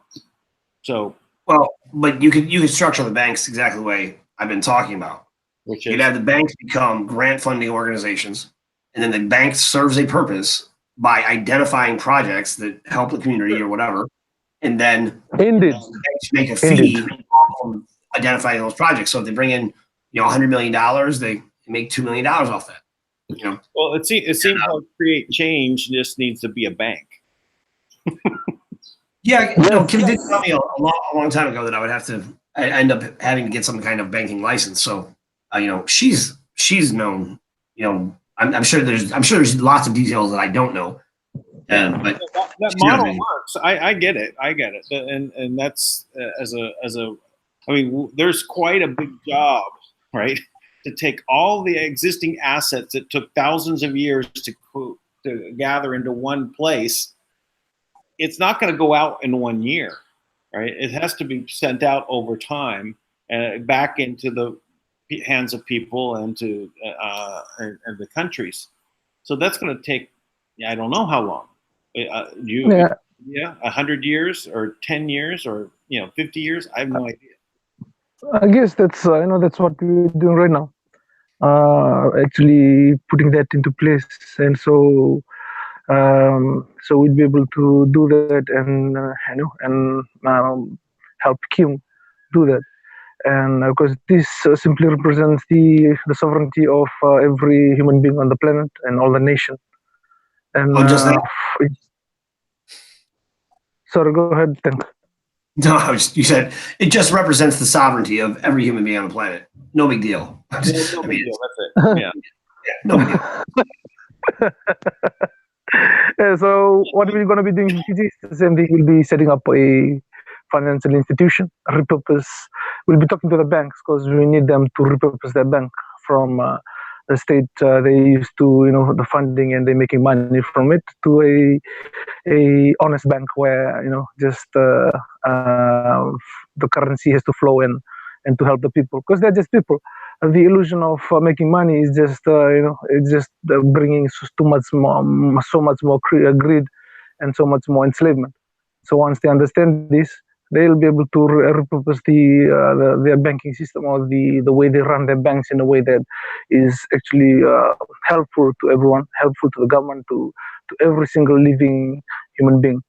So, well, but you could structure the banks exactly the way I've been talking about. Which is, you'd have the banks become grant funding organizations, and then the bank serves a purpose by identifying projects that help the community or whatever, and then the banks make a fee from identifying those projects. So if they bring in $100 million, they make $2 million off that. Well, it seems like create change just needs to be a bank. Yeah, Kim did tell me a long time ago that I would have to end up having to get some kind of banking license. So, she's known. I'm sure there's lots of details that I don't know. But that model works. I get it. And that's there's quite a big job, right? To take all the existing assets that took thousands of years to gather into one place. It's not going to go out in 1 year, right? It has to be sent out over time and back into the hands of people and to and the countries. So that's going to take, I don't know how long. 100 years or 10 years or 50 years. I have no idea. I guess that's that's what we're doing right now. Actually putting that into place, and so we'd be able to do that and help Kim do that, and because this simply represents the sovereignty of every human being on the planet and all the nation. And sorry, go ahead, Tank. No, you said it just represents the sovereignty of every human being on the planet. No big deal. No big deal. That's it. Yeah. No big deal. Yeah, so what we're going to be doing in Fiji is the same thing. We'll be setting up a financial institution, repurpose. We'll be talking to the banks because we need them to repurpose their bank from the state they used to the funding and they're making money from it, to a honest bank where just the currency has to flow in and to help the people, because they're just people. The illusion of making money is just it's just bringing so much more greed and so much more enslavement. So once they understand this, they'll be able to repurpose their banking system, or the way they run their banks, in a way that is actually helpful to everyone, helpful to the government, to every single living human being,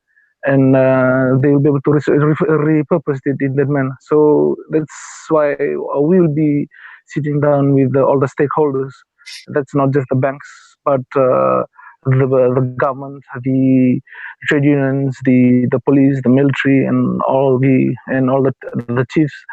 and they'll be able to repurpose it in that manner. So that's why we will be sitting down with all the stakeholders. That's not just the banks, but the government, the trade unions, the police, the military, and all the chiefs.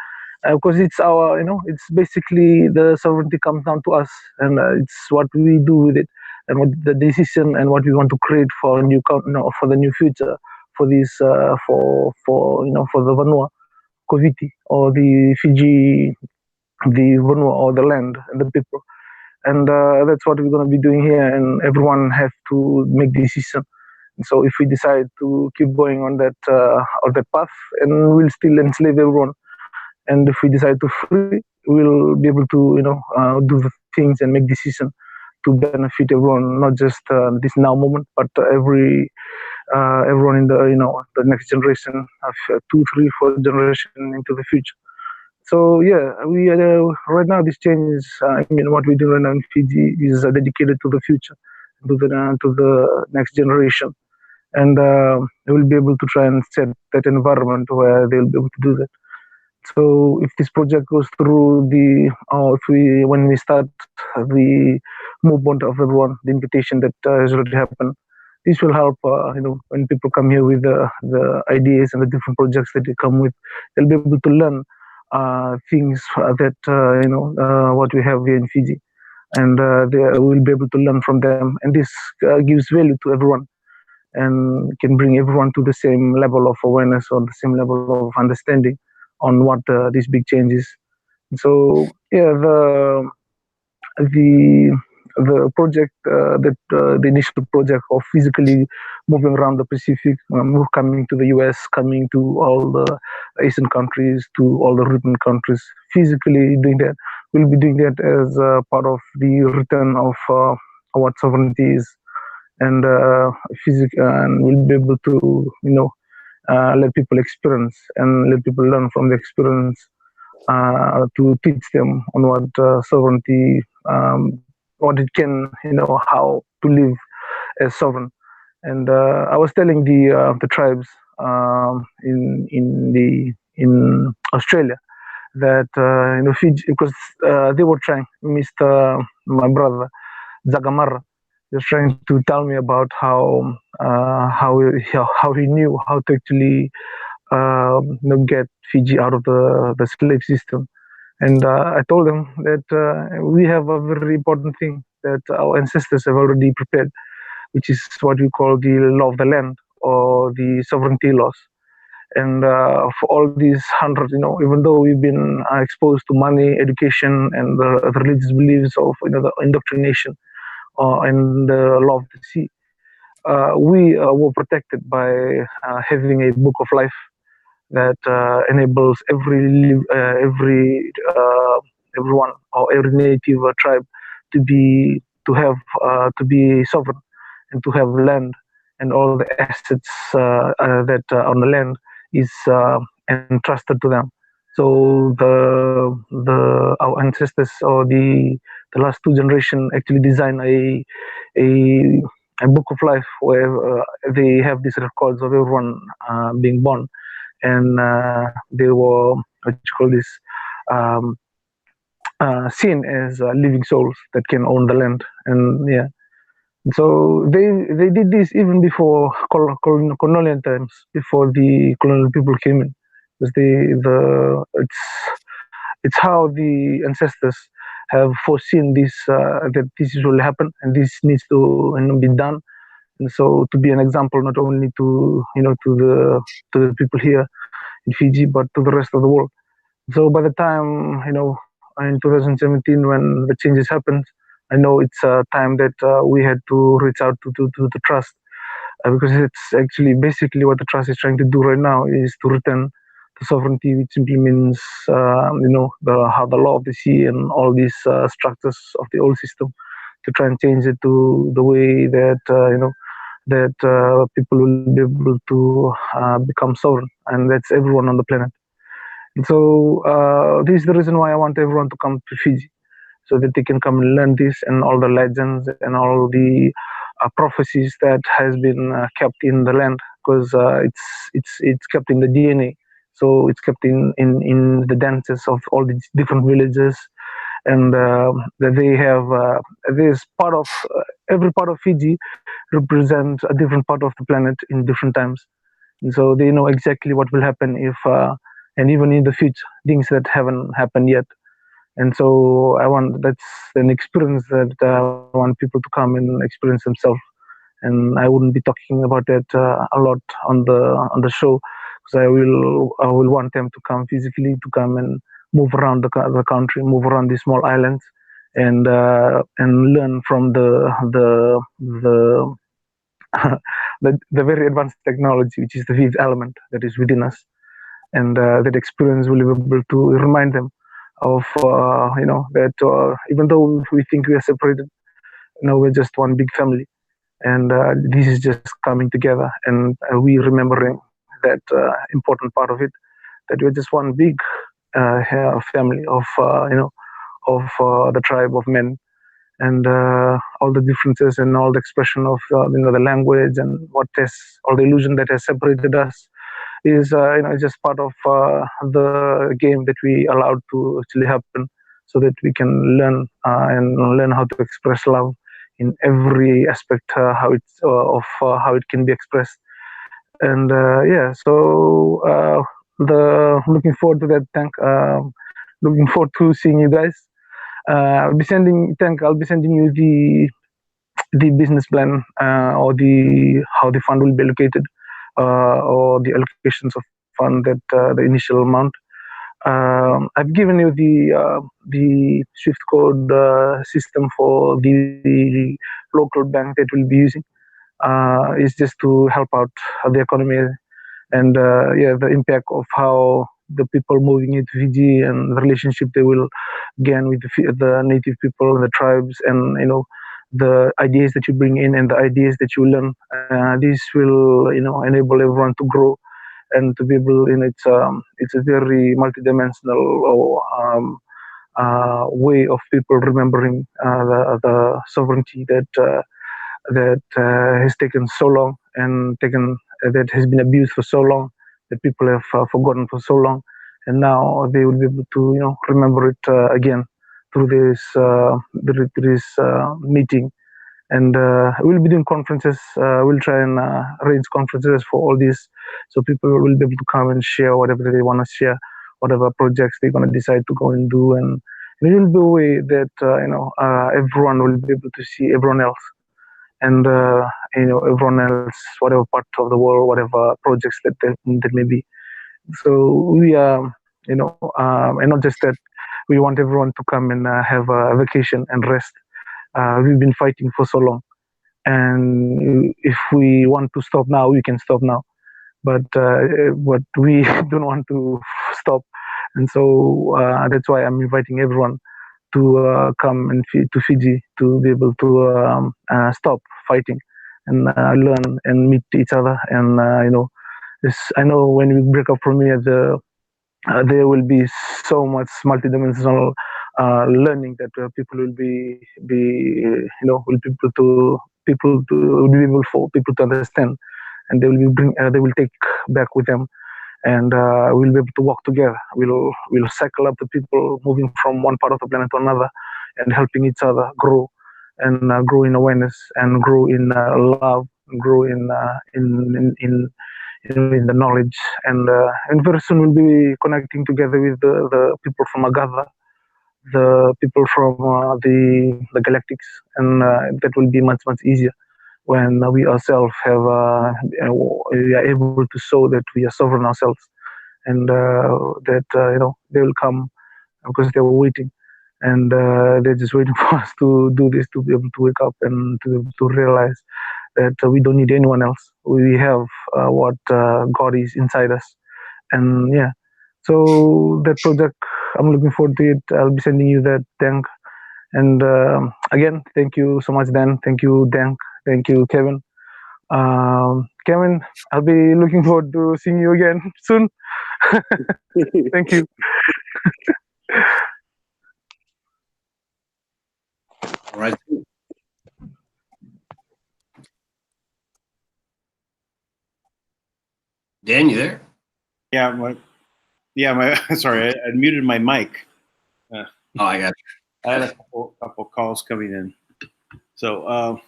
Because it's our, it's basically the sovereignty comes down to us, and it's what we do with it, and what the decision and what we want to create for a new, for the new future, for this, for the Vanua, Koviti, or the Fiji, the Vanua, or the land and the people. And that's what we're going to be doing here, and everyone has to make decision. And so if we decide to keep going on that path, and we'll still enslave everyone, and if we decide to free, we'll be able to do the things and make decision to benefit everyone, not just this now moment, but everyone in the next generation, of 2, 3, 4 generation into the future. So yeah, we right now this change is, what we do right now in Fiji is dedicated to the future, to the next generation, and we'll be able to try and set that environment where they'll be able to do that. So if this project goes through, when we start the movement of everyone, the invitation that has already happened, this will help. When people come here with the ideas and the different projects that they come with, they'll be able to learn things that what we have here in Fiji, and they will be able to learn from them, and this gives value to everyone and can bring everyone to the same level of awareness, or the same level of understanding on what this big change is. So yeah, the project, the initial project of physically moving around the Pacific, coming to the US, coming to all the Asian countries, to all the European countries, physically doing that. We'll be doing that as part of the return of what sovereignty is, and and we'll be able to let people experience and let people learn from the experience, to teach them on what sovereignty, what it can, how to live as sovereign. And I was telling the tribes in Australia that Fiji, because they were trying, my brother Zagamara was trying to tell me about how he knew how to actually get Fiji out of the slave system. And I told him that we have a very important thing that our ancestors have already prepared, which is what we call the law of the land, or the sovereignty laws. And for all these hundreds, even though we've been exposed to money, education, and the religious beliefs of the indoctrination, and the law of the sea, we were protected by having a book of life that enables everyone, or every native tribe to be sovereign, and to have land, and all the assets that on the land is entrusted to them. So our ancestors, or the last 2 generations, actually designed a book of life where they have these records of everyone being born, and they were, what you call this, seen as living souls that can own the land. And yeah, so they did this even before colonial times, before the colonial people came in, because it's how the ancestors have foreseen this, that this will happen, and this needs to be done. And so, to be an example not only to the people here in Fiji, but to the rest of the world. So by the time in 2017, when the changes happened, I know it's a time that we had to reach out to the trust, because it's actually basically what the trust is trying to do right now is to return the sovereignty, which implements how the law of the sea and all these structures of the old system, to try and change it to the way that people will be able to become sovereign, and that's everyone on the planet. And so this is the reason why I want everyone to come to Fiji, so that they can come and learn this and all the legends and all the prophecies that has been kept in the land, because it's kept in the DNA. So it's kept in the dances of all these different villages, and that they have this part of every part of Fiji represents a different part of the planet in different times, and so they know exactly what will happen if and even in the future, things that haven't happened yet. And so that's an experience that I want people to come and experience themselves. And I wouldn't be talking about that a lot on the show, because I will want them to come physically, to come and move around the country, move around these small islands, and learn from the the very advanced technology, which is the fifth element that is within us, and that experience will be able to remind them of that even though we think we are separated, we're just one big family, and this is just coming together, and we remembering that important part of it, that we're just one big family of the tribe of men, and all the differences and all the expression of the language and all the illusion that has separated us is just part of the game that we allowed to actually happen, so that we can learn how to express love in every aspect, how it can be expressed. And so the looking forward to that. Looking forward to seeing you guys. I'll be sending you the business plan, or the how the fund will be allocated, or the allocations of fund, that the initial amount. I've given you the Swift code system for the local bank that we'll be using. Is just to help out the economy, and the impact of how the people moving into Fiji and the relationship they will gain with the native people and the tribes, and the ideas that you bring in and the ideas that you learn. This will enable everyone to grow and to be able. It's a very multidimensional way of people remembering the sovereignty that has taken so long, and that has been abused for so long, that people have forgotten for so long, and now they will be able to remember it again through this meeting. And we'll be doing conferences. We'll try and arrange conferences for all this, so people will be able to come and share whatever they want to share, whatever projects they're going to decide to go and do, and it will be a way that everyone will be able to see everyone else, and everyone else, whatever part of the world, whatever projects that may be. So we are, and not just that, we want everyone to come and have a vacation and rest. We've been fighting for so long, and if we want to stop now, we can stop now. But we don't want to stop, and so that's why I'm inviting everyone to come to Fiji, to be able to stop fighting and learn and meet each other. And I know when we break up from here, there will be so much multidimensional learning that people will be will be able for people to understand, and they will take back with them, and we'll be able to work together. We'll cycle up the people moving from one part of the planet to another, and helping each other grow, and grow in awareness, and grow in love, grow in the knowledge, and very soon we'll be connecting together with the people from Agatha, the people from the galactics, and that will be much easier when we ourselves we are able to show that we are sovereign ourselves, and that they will come because they were waiting, and they're just waiting for us to do this, to be able to wake up and to realize that we don't need anyone else. We have what God is inside us, and yeah. So that project, I'm looking forward to it. I'll be sending you that thank. And again, thank you so much, Dan. Thank you, Dan. Thank you, Kevin. Kevin, I'll be looking forward to seeing you again soon. Thank you. All right. Dan, you there? Yeah, sorry, I muted my mic. Oh, I got you. I had a couple calls coming in. So,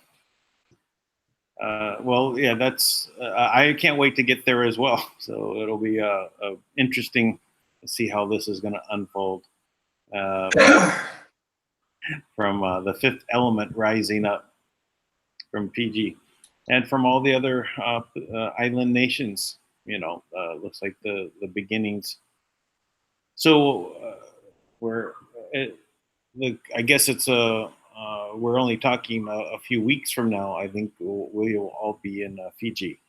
well, yeah, that's. I can't wait to get there as well. So it'll be interesting to see how this is going to unfold. From the fifth element rising up from Fiji, and from all the other island nations. Looks like the beginnings. So I guess it's we're only talking a few weeks from now. I think we'll all be in Fiji.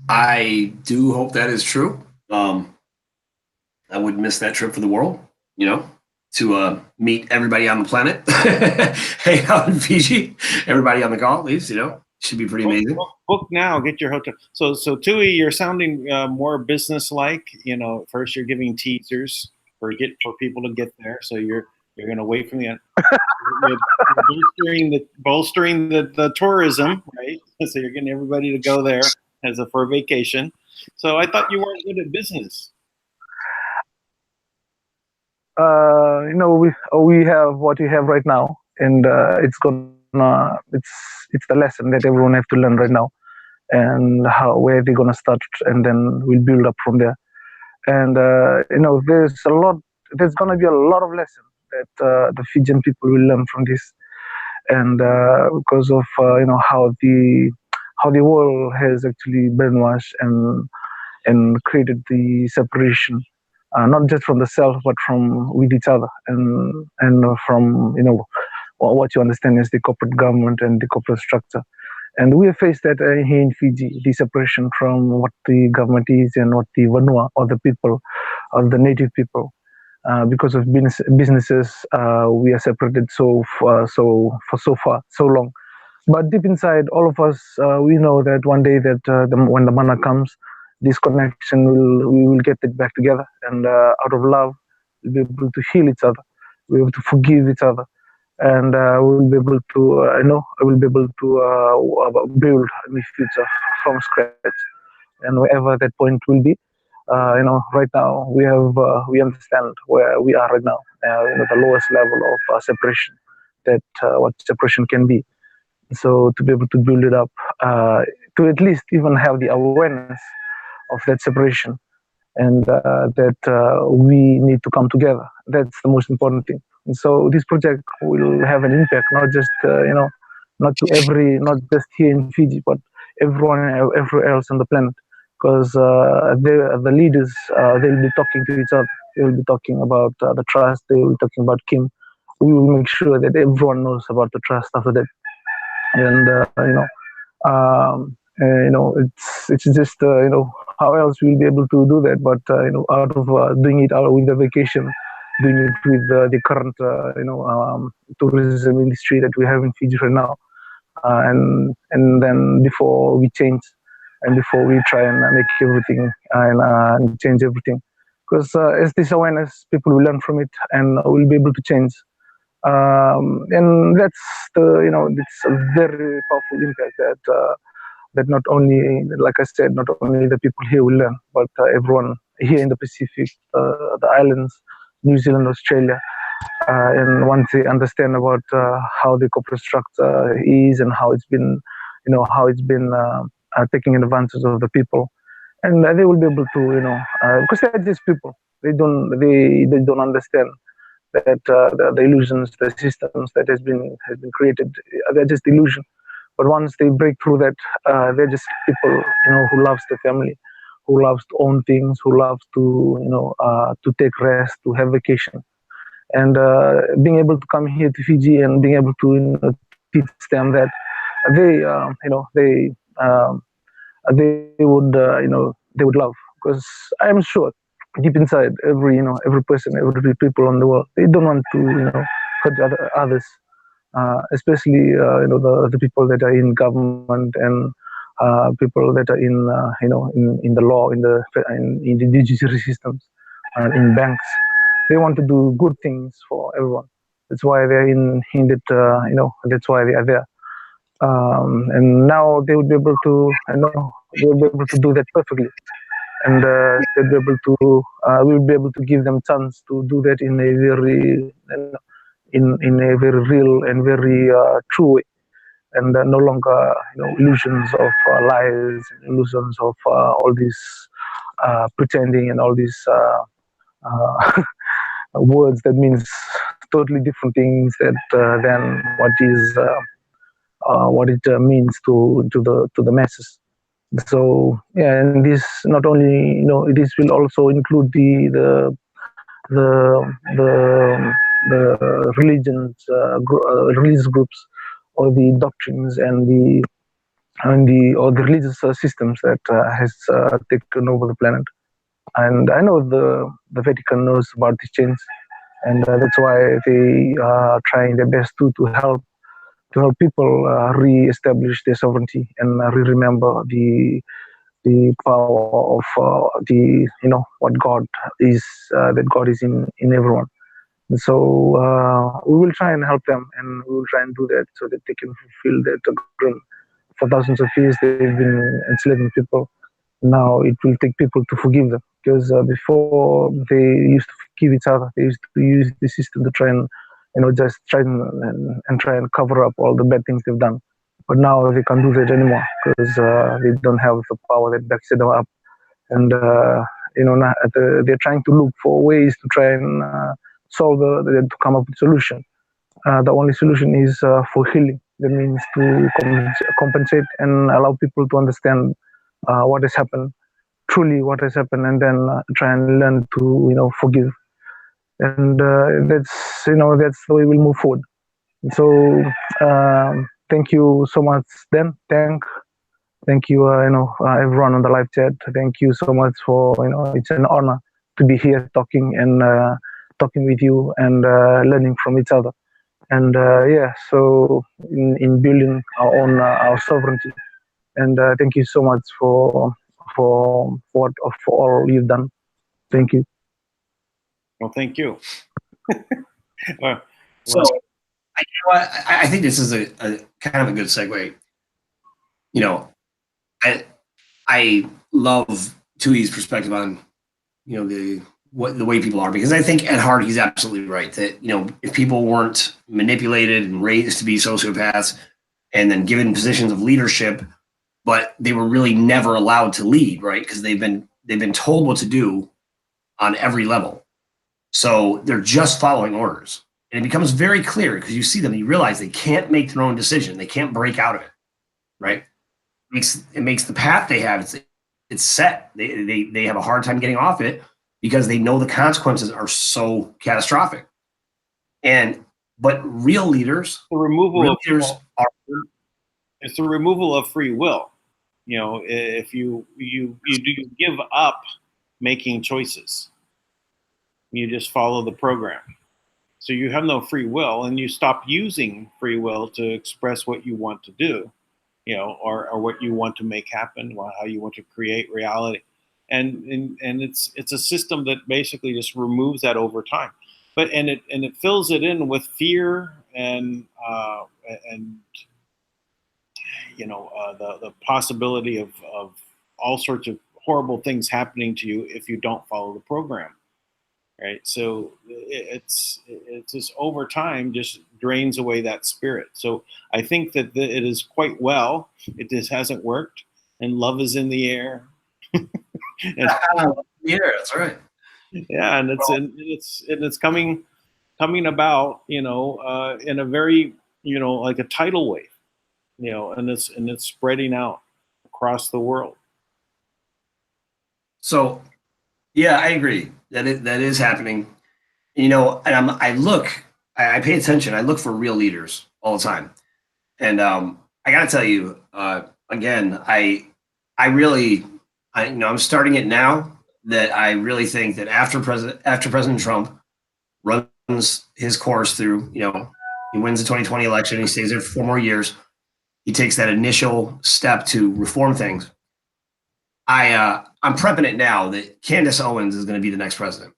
I do hope that is true. I would miss that trip for the world, to meet everybody on the planet, hang out in Fiji, everybody on the call at least, should be pretty amazing. Book now, get your hotel. So Tui, you're sounding more business-like. First you're giving teasers for people to get there. So you're going to wait from the end. You're bolstering the tourism, right? So you're getting everybody to go there for a vacation. So I thought you weren't good at business. We have what we have right now, and it's the lesson that everyone have to learn right now, and where they're gonna start, and then we'll build up from there. And there's gonna be a lot of lessons that the Fijian people will learn from this, and because of how the world has actually brainwashed and created the separation. Not just from the self, but from with each other, and from what you understand as the corporate government and the corporate structure. And we have faced that here in Fiji, the separation from what the government is and what the Vanua or the people, or the native people. Because of businesses, we are separated so long. But deep inside, all of us, we know that one day that when the Manna comes, this connection we will get it back together, and out of love we'll be able to heal each other, we'll be able to forgive each other, and we'll be able to I will be able to build a new future from scratch. And wherever that point will be, right now we understand where we are right now, the lowest level of separation, that what separation can be. So to be able to build it up, to at least even have the awareness of that separation, and that we need to come together. That's the most important thing. And so this project will have an impact, not just not just here in Fiji, but everywhere else on the planet, because the leaders, they'll be talking to each other. They will be talking about the trust. They will be talking about Kim. We will make sure that everyone knows about the trust after that, and it's just how else we'll be able to do that, but out of doing it out with the vacation, doing it with the current tourism industry that we have in Fiji right now, and then before we change, and before we try and make everything and change everything, because as this awareness, people will learn from it and will be able to change. And that's it's a very powerful impact that not only, like I said, not only the people here will learn, but everyone here in the Pacific, the islands, New Zealand, Australia, and once they understand about how the corporate structure is and how it's been, taking advantage of the people, and they will be able to, because they're just people, they don't understand that the illusions, the systems that has been created, they're just illusion. But once they break through that, they're just people, who loves the family, who loves to own things, who loves to, to take rest, to have vacation. and being able to come here to Fiji and being able to teach them that they they would they would love, because I am sure deep inside every person, every people on the world, they don't want to hurt others, especially the people that are in government, and people that are in the law, in the judiciary systems, and in banks. They want to do good things for everyone. That's why they're in that that's why they are there. And now they would be able to they will be able to do that perfectly, and they'll be able to we will be able to give them chance to do that in a very in a very real and very true way, and no longer illusions of lies, illusions of all these pretending, and all these words that means totally different things that than what it means to the masses. So yeah, and this not only this will also include the the religious groups, or the doctrines, and the or the religious systems that has taken over the planet. And I know the Vatican knows about these change, and that's why they are trying their best to help people re-establish their sovereignty, and re-remember the power of the what God is, that God is in everyone. So we will try and help them, and we will try and do that so that they can fulfill that dream. For thousands of years they've been enslaving people. Now it will take people to forgive them, because before they used to forgive each other. They used to use the system to try and just try and try and cover up all the bad things they've done. But now they can't do that anymore, because they don't have the power that backs them up. And they're trying to look for ways to try and solve to come up with a solution. The only solution is for healing. That means to compensate and allow people to understand what has happened, truly what has happened, and then try and learn to forgive. And that's the way we'll move forward. So thank you so much, Dan. Thank you, everyone on the live chat. Thank you so much for it's an honor to be here talking and talking with you, and learning from each other. And so in building our own our sovereignty. And thank you so much for all you've done. Thank you. Well, thank you. So I think this is a kind of a good segue. I love Tui's perspective on the way people are, because I think at heart he's absolutely right that if people weren't manipulated and raised to be sociopaths and then given positions of leadership, but they were really never allowed to lead, right? Because they've been told what to do on every level, so they're just following orders, and it becomes very clear because you see them, and you realize they can't make their own decision, they can't break out of it, right? It makes the path they have, it's set. They have a hard time getting off it because they know the consequences are so catastrophic. But real leaders, it's the removal of free will. If you give up making choices, you just follow the program. So you have no free will, and you stop using free will to express what you want to do, or what you want to make happen, or how you want to create reality. And it's a system that basically just removes that over time. But it fills it in with fear and the possibility of all sorts of horrible things happening to you if you don't follow the program, right? So it's just over time just drains away that spirit. So I think that it is quite well. It just hasn't worked, and love is in the air. Yeah, that's right. Yeah, and it's coming about, in a very, like a tidal wave, and it's spreading out across the world. So, yeah, I agree that is happening, You know, and I pay attention. I look for real leaders all the time. And I got to tell you, again, I'm starting it now that I really think that after President Trump runs his course through, you know, he wins the 2020 election, he stays there for 4 more years, he takes that initial step to reform things. I'm prepping it now that Candace Owens is going to be the next president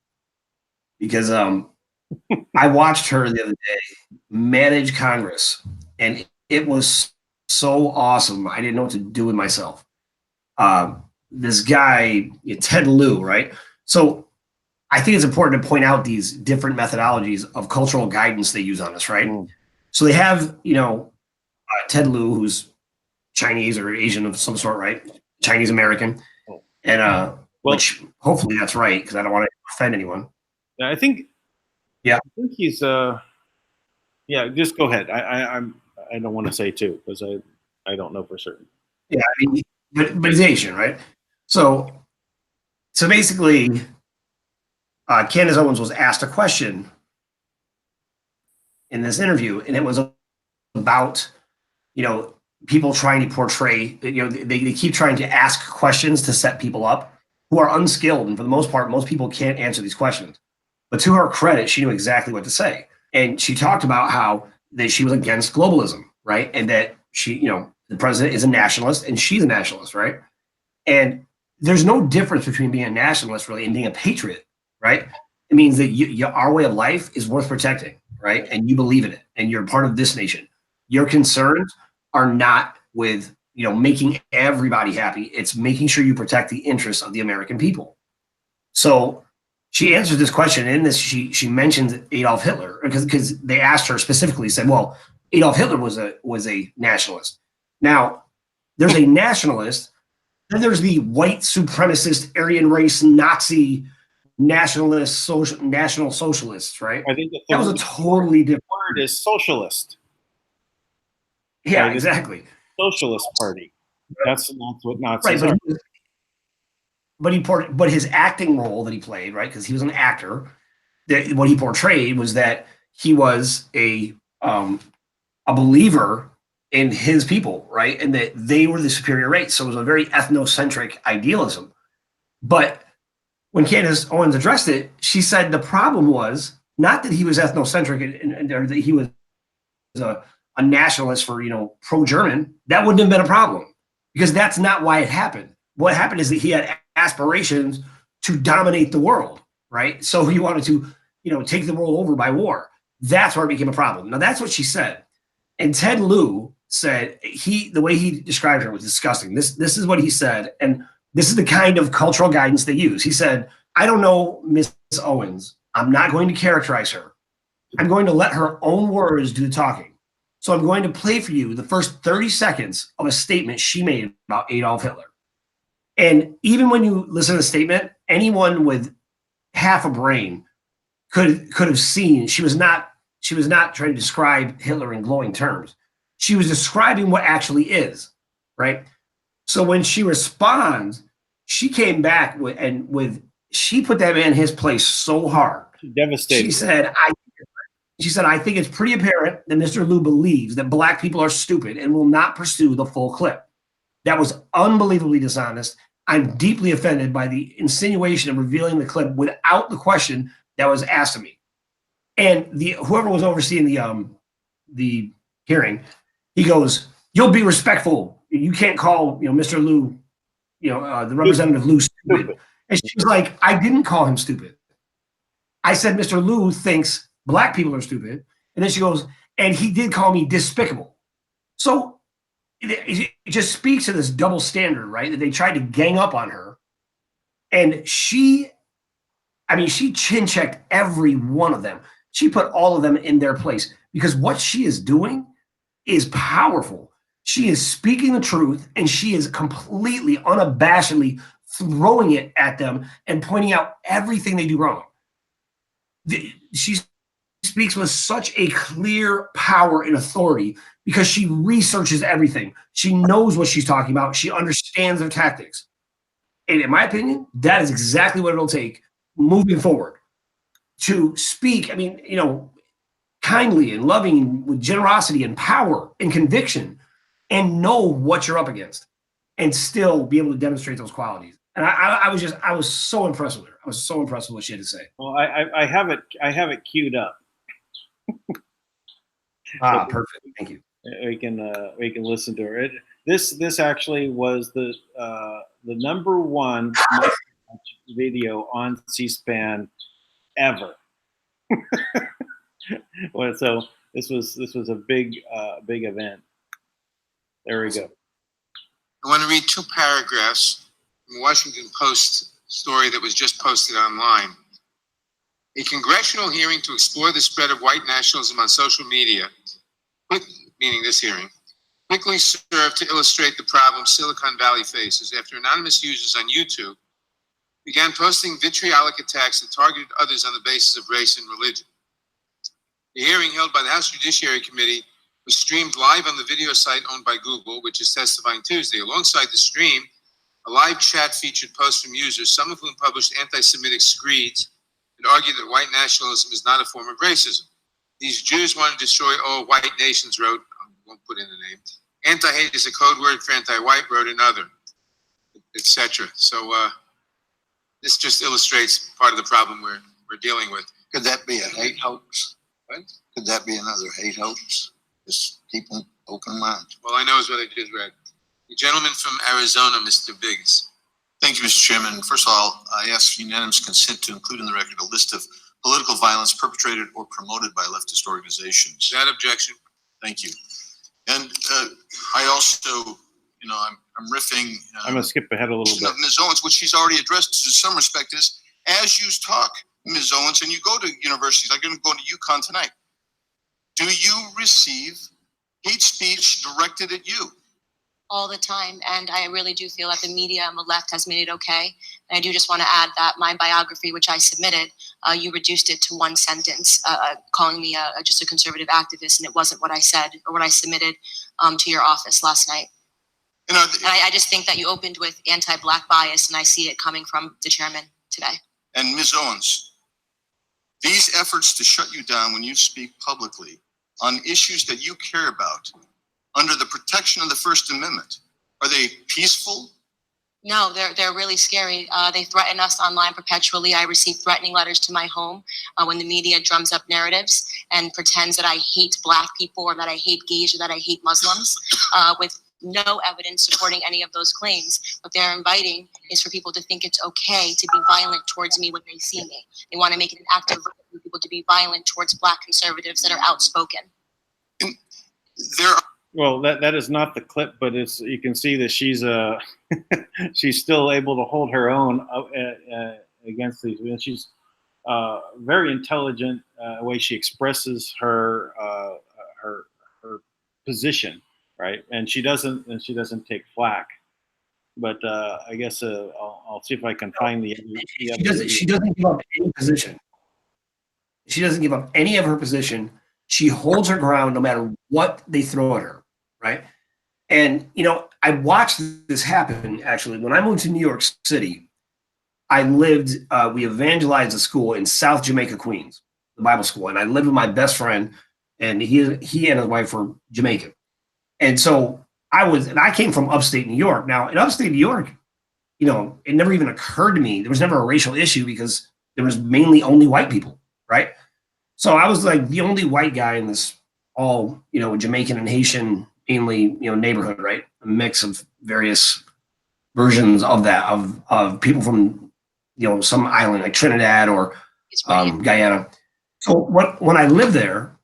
because I watched her the other day manage Congress, and it was so awesome. I didn't know what to do with myself. This guy, Ted Lieu, right? So I think it's important to point out these different methodologies of cultural guidance they use on us, right? So they have, you know, Ted Lieu, who's Chinese or Asian of some sort, right? Chinese American. And which hopefully that's right, because I don't want to offend anyone. I think. Yeah, I think he's. Yeah, just go ahead. I don't want to say too because I don't know for certain. Yeah, I mean, but he's Asian, right? So basically, Candace Owens was asked a question in this interview, and it was about, you know, people trying to portray, you know, they keep trying to ask questions to set people up who are unskilled, and for the most part, most people can't answer these questions. But to her credit, she knew exactly what to say. And she talked about how that she was against globalism, right? And that she, you know, the president is a nationalist and she's a nationalist, right? And there's no difference between being a nationalist really and being a patriot, right? It means that our way of life is worth protecting, right? And you believe in it and you're part of this nation. Your concerns are not with, you know, making everybody happy. It's making sure you protect the interests of the American people. So she answered this question, and in this she mentioned Adolf Hitler because they asked her specifically, said, well, Adolf Hitler was a nationalist. Now, there's a nationalist, then there's the white supremacist, Aryan race, Nazi, nationalist, national socialists, right? I think that was a totally different word is socialist. Yeah, exactly. Socialist party. That's what Nazis are. But his acting role that he played, right? Because he was an actor. What he portrayed was that he was a believer in his people, right? And that they were the superior race. So it was a very ethnocentric idealism. But when Candace Owens addressed it, she said the problem was not that he was ethnocentric and or that he was a nationalist for, you know, pro-German. That wouldn't have been a problem because that's not why it happened. What happened is that he had aspirations to dominate the world, right? So he wanted to, you know, take the world over by war. That's where it became a problem. Now that's what she said. And Ted Lieu said the way he described her was disgusting. This is what he said, and this is the kind of cultural guidance they use. He said, I don't know Miss Owens. I'm not going to characterize her. I'm going to let her own words do the talking. So I'm going to play for you the first 30 seconds of a statement she made about Adolf Hitler. And even when you listen to the statement, anyone with half a brain could have seen she was not trying to describe Hitler in glowing terms. She was describing what actually is, right? So when she responds, she came back she put that man in his place so hard. Devastated. She said, I think it's pretty apparent that Mr. Lieu believes that black people are stupid and will not pursue the full clip. That was unbelievably dishonest. I'm deeply offended by the insinuation of revealing the clip without the question that was asked of me. And whoever was overseeing the hearing, he goes, "You'll be respectful. You can't call, you know, Mr. Lieu, you know, the representative Lieu stupid." And she was like, "I didn't call him stupid. I said Mr. Lieu thinks black people are stupid." And then she goes, "And he did call me despicable." So it just speaks to this double standard, right? That they tried to gang up on her. And she chin checked every one of them. She put all of them in their place because what she is doing is powerful. She is speaking the truth and she is completely unabashedly throwing it at them and pointing out everything they do wrong. She speaks with such a clear power and authority because she researches everything. She knows what she's talking about. She understands their tactics. And in my opinion, that is exactly what it'll take moving forward. to speak, I mean, you know, kindly and loving with generosity and power and conviction, and know what you're up against and still be able to demonstrate those qualities. And I was so impressed with her. I was so impressed with what she had to say. Well, I have it queued up. Perfect. Thank you. We can listen to her. This actually was the #1 video on C-SPAN ever. Well, so this was a big event. There we go. I want to read 2 paragraphs from a Washington Post story that was just posted online. A congressional hearing to explore the spread of white nationalism on social media, meaning this hearing, quickly served to illustrate the problem Silicon Valley faces after anonymous users on YouTube began posting vitriolic attacks that targeted others on the basis of race and religion. The hearing held by the House Judiciary Committee was streamed live on the video site owned by Google, which is testifying Tuesday. Alongside the stream, a live chat featured posts from users, some of whom published anti-Semitic screeds that argued that white nationalism is not a form of racism. These Jews want to destroy all white nations, wrote, I won't put in the name. Anti-hate is a code word for anti-white, wrote another, etc. So this just illustrates part of the problem we're dealing with. Could that be a hate hoax? What? Could that be another hate hoax? Just keep an open mind. All I know is what I just read. The gentleman from Arizona, Mr. Biggs. Thank you, Mr. Chairman. First of all, I ask unanimous consent to include in the record a list of political violence perpetrated or promoted by leftist organizations. That objection. Thank you. And I also, you know, I'm riffing. I'm going to skip ahead a little bit. Ms. Owens, which she's already addressed to some respect, is as you talk, Ms. Owens, and you go to universities, I'm going to go to UConn tonight. Do you receive hate speech directed at you? All the time, and I really do feel that the media on the left has made it okay. And I do just want to add that my biography, which I submitted, you reduced it to 1 sentence, calling me just a conservative activist, and it wasn't what I said or what I submitted to your office last night. And I just think that you opened with anti-Black bias, and I see it coming from the chairman today. And Ms. Owens, these efforts to shut you down when you speak publicly on issues that you care about under the protection of the First Amendment, are they peaceful? No, they're really scary. They threaten us online perpetually. I receive threatening letters to my home when the media drums up narratives and pretends that I hate Black people or that I hate gays or that I hate Muslims with no evidence supporting any of those claims. What they're inviting is for people to think it's okay to be violent towards me when they see me. They want to make it an act of right for people to be violent towards Black conservatives that are outspoken. And there are Well, that is not the clip, but it's, you can see that she's she's still able to hold her own against these. And she's very intelligent way she expresses her position, right? And she doesn't take flack. But I guess I'll see if I can find the other. She doesn't give up any position. She doesn't give up any of her position. She holds her ground no matter what they throw at her. Right. And, you know, I watched this happen, actually. When I moved to New York City, I lived, we evangelized a school in South Jamaica, Queens, the Bible school. And I lived with my best friend, and he and his wife were Jamaican. And so I came from upstate New York. Now, in upstate New York, you know, it never even occurred to me. There was never a racial issue because there was mainly only white people. Right. So I was like the only white guy in this all, you know, Jamaican and Haitian mainly, you know, neighborhood, right? A mix of various versions of that, of people from, you know, some island like Trinidad or Guyana. So when I lived there,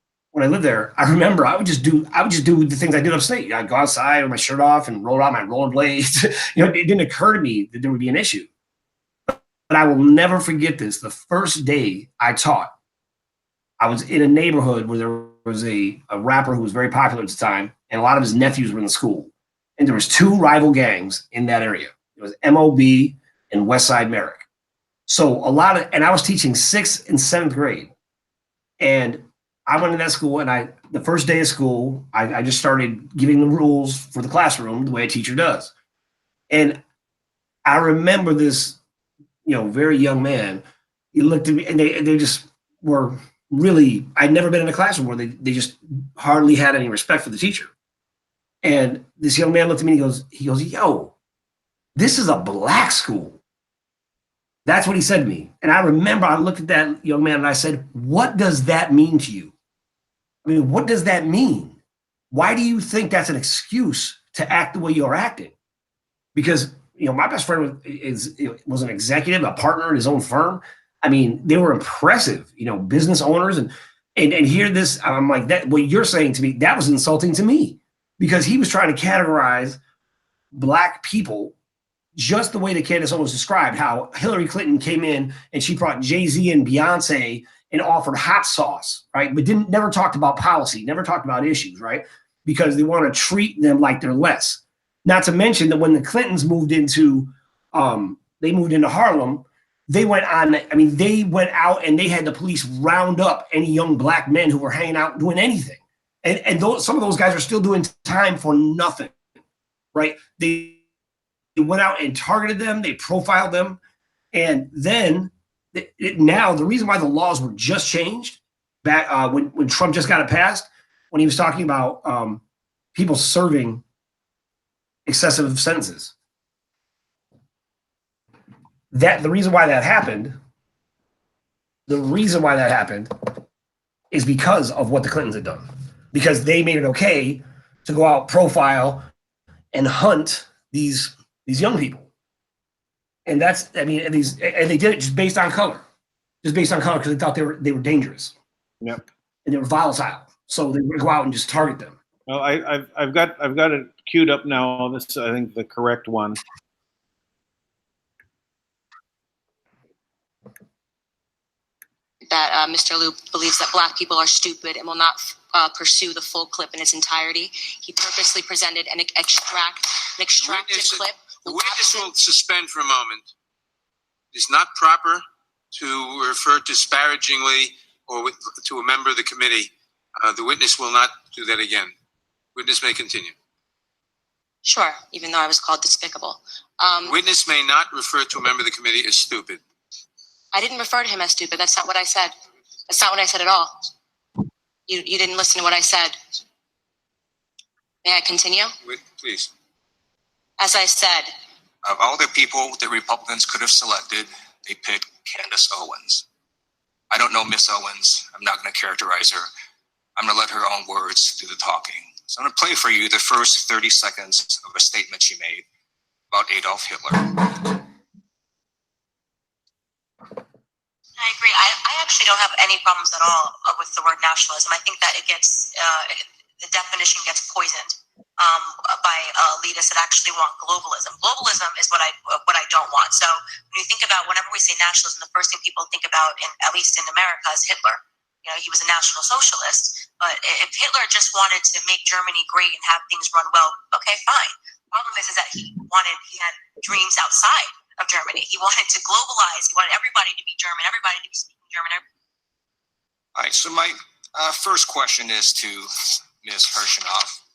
I remember I would just do the things I did upstate. I'd go outside with my shirt off and roll out my rollerblades. You know, it didn't occur to me that there would be an issue. But I will never forget this. The first day I taught, I was in a neighborhood where there was a rapper who was very popular at the time, and a lot of his nephews were in the school. And there was 2 rival gangs in that area. It was MOB and Westside Merrick. So and I was teaching 6th and 7th grade. And I went to that school, and the first day of school, I just started giving the rules for the classroom the way a teacher does. And I remember this, you know, very young man, he looked at me, and they just, were really, I'd never been in a classroom where they just hardly had any respect for the teacher. And this young man looked at me and he goes, yo, this is a black school. That's what he said to me. And I remember I looked at that young man and I said, what does that mean to you? I mean, what does that mean? Why do you think that's an excuse to act the way you're acting? Because, you know, my best friend was an executive, a partner in his own firm. I mean, they were impressive, you know, business owners. And hear this, I'm like, that what you're saying to me, that was insulting to me, because he was trying to categorize black people just the way that Candace Owens described, how Hillary Clinton came in and she brought Jay-Z and Beyonce and offered hot sauce, right? But never talked about policy, never talked about issues, right? Because they want to treat them like they're less. Not to mention that when the Clintons moved into Harlem, they went out and they had the police round up any young black men who were hanging out doing anything. And some of those guys are still doing time for nothing, right? They went out and targeted them. They profiled them. And then now the reason why the laws were just changed back when Trump just got it passed, when he was talking about people serving excessive sentences. The reason why that happened is because of what the Clintons had done. Because they made it okay to go out, profile, and hunt these young people. And that's, I mean, and they did it just based on color. Just based on color, because they thought they were dangerous. Yep. And they were volatile. So they would go out and just target them. Well, I've got it queued up now. This, I think, the correct one. That Mr. Liu believes that black people are stupid and will not pursue the full clip in its entirety. He purposely presented an extracted clip. The witness will suspend for a moment. It is not proper to refer disparagingly or to a member of the committee. The witness will not do that again. Witness may continue. Sure, even though I was called despicable. Witness may not refer to a member of the committee as stupid. I didn't refer to him as stupid. That's not what I said. That's not what I said at all. You didn't listen to what I said. May I continue? Please. As I said, of all the people that Republicans could have selected, they picked Candace Owens. I don't know Miss Owens. I'm not going to characterize her. I'm going to let her own words do the talking. So I'm going to play for you the first 30 seconds of a statement she made about Adolf Hitler. I agree. I actually don't have any problems at all with the word nationalism. I think that it gets, the definition gets poisoned by elitists that actually want globalism. Globalism is what I don't want. So when you think about, whenever we say nationalism, the first thing people think about, at least in America, is Hitler. You know, he was a National Socialist, but if Hitler just wanted to make Germany great and have things run well, okay, fine. The problem is that he had dreams outside of Germany. He wanted to globalize. He wanted everybody to be German, everybody to be speaking German. All right, so my first question is to Ms. Hirschenoff.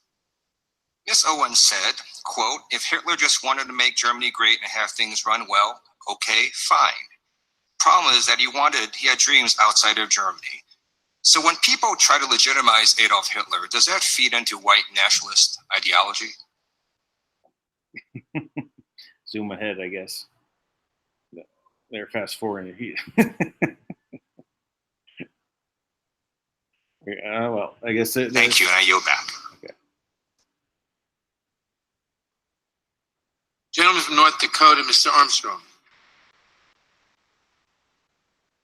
Ms. Owens said, quote, if Hitler just wanted to make Germany great and have things run well, okay, fine. Problem is that he had dreams outside of Germany. So when people try to legitimize Adolf Hitler, does that feed into white nationalist ideology? Zoom ahead, I guess. They're fast forwarding. Well, I guess. Thank you, and I yield back. Okay. Gentleman from North Dakota, Mr. Armstrong.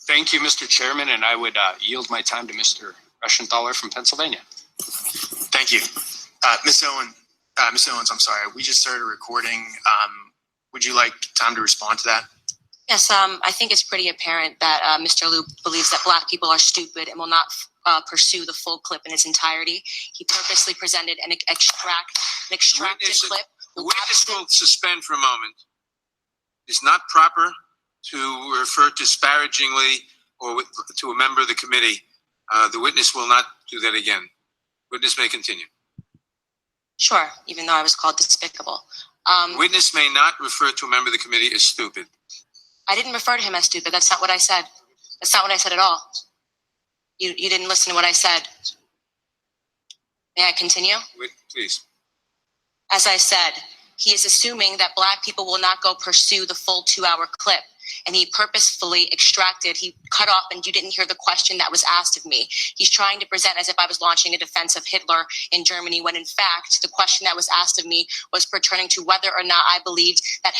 Thank you, Mr. Chairman, and I would yield my time to Mr. Reschenthaler from Pennsylvania. Thank you. Ms. Owens, I'm sorry. We just started recording. Would you like time to respond to that? yes, I think it's pretty apparent that Mr. Liu believes that black people are stupid and will not pursue the full clip in its entirety. He purposely presented an extracted clip. The witness will suspend for a moment. It is not proper to refer disparagingly or to a member of the committee. The witness will not do that again. Witness may continue. Sure, even though I was called despicable. Witness may not refer to a member of the committee as stupid. I didn't refer to him as stupid. That's not what I said. That's not what I said at all. You didn't listen to what I said. May I continue? Please. As I said, he is assuming that Black people will not go pursue the full 2-hour clip. And he purposefully he cut off, and you didn't hear the question that was asked of me. He's trying to present as if I was launching a defense of Hitler in Germany, when in fact, the question that was asked of me was pertaining to whether or not I believed that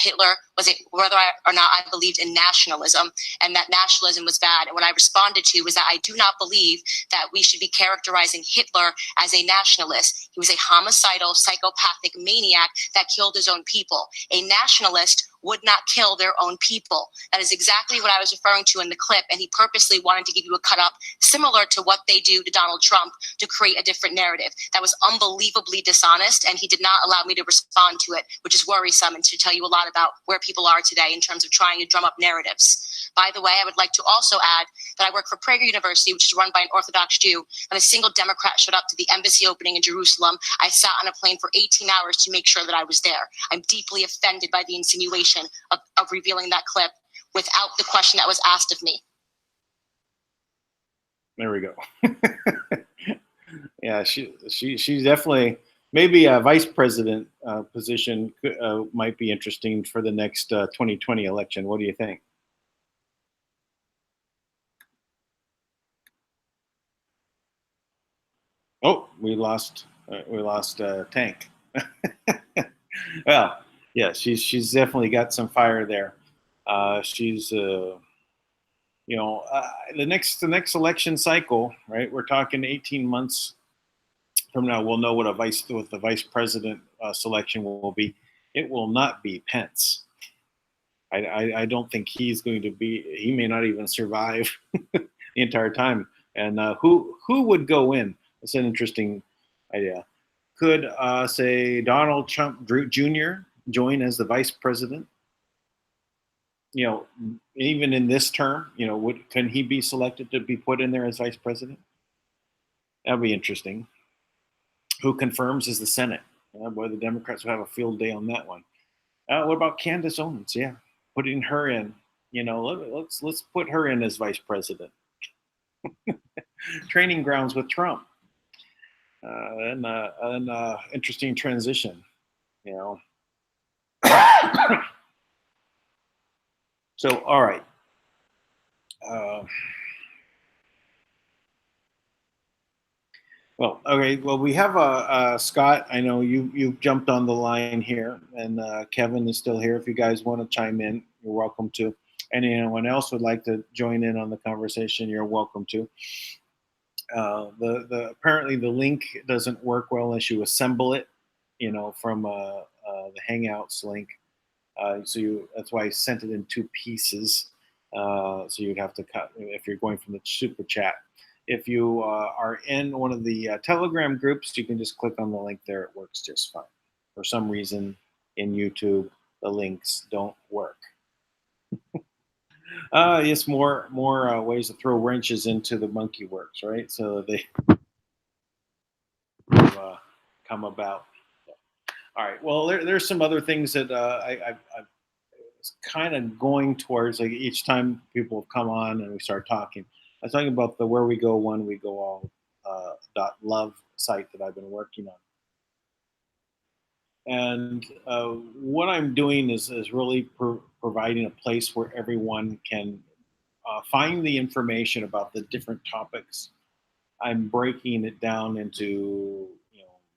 whether or not I believed in nationalism, and that nationalism was bad. And what I responded to was that I do not believe that we should be characterizing Hitler as a nationalist. He was a homicidal, psychopathic maniac that killed his own people. A nationalist would not kill their own people. That is exactly what I was referring to in the clip, and he purposely wanted to give you a cut up similar to what they do to Donald Trump to create a different narrative. That was unbelievably dishonest, and he did not allow me to respond to it, which is worrisome and to tell you a lot about where people are today in terms of trying to drum up narratives. By the way, I would like to also add that I work for Prager University, which is run by an Orthodox Jew. Not a single Democrat showed up to the embassy opening in Jerusalem. I sat on a plane for 18 hours to make sure that I was there. I'm deeply offended by the insinuation of revealing that clip without the question that was asked of me. There we go. Yeah, she's definitely, maybe a vice president position might be interesting for the next 2020 election. What do you think? Oh, we lost Tank. Well, yeah, she's definitely got some fire there. She's the next election cycle, right? We're talking 18 months from now. We'll know what the vice president selection will be. It will not be Pence. I don't think he's going to be. He may not even survive the entire time. And who would go in? That's an interesting idea. Could say Donald Trump Jr. join as the vice president? Even in this term, can he be selected to be put in there as vice president? That'd be interesting. Who confirms is the Senate? Boy, the Democrats will have a field day on that one. What about Candace Owens? Yeah, putting her in. Let's put her in as vice president. Training grounds with Trump. And interesting transition. So, all right. Well, okay. Well, we have Scott. I know you jumped on the line here, and Kevin is still here. If you guys want to chime in, you're welcome to. And anyone else would like to join in on the conversation, you're welcome to. Apparently the link doesn't work well unless you assemble it, from the Hangouts link. That's why I sent it in 2 pieces. So you'd have to cut if you're going from the super chat. If you are in one of the Telegram groups, you can just click on the link there. It works just fine. For some reason, in YouTube, the links don't work. Yes, more ways to throw wrenches into the monkey works, right? So they come about. All right. Well, there's some other things that I was kind of going towards. Like each time people have come on and we start talking, I was talking about the Where We Go One We Go All .love site that I've been working on. And what I'm doing is really providing a place where everyone can find the information about the different topics. I'm breaking it down into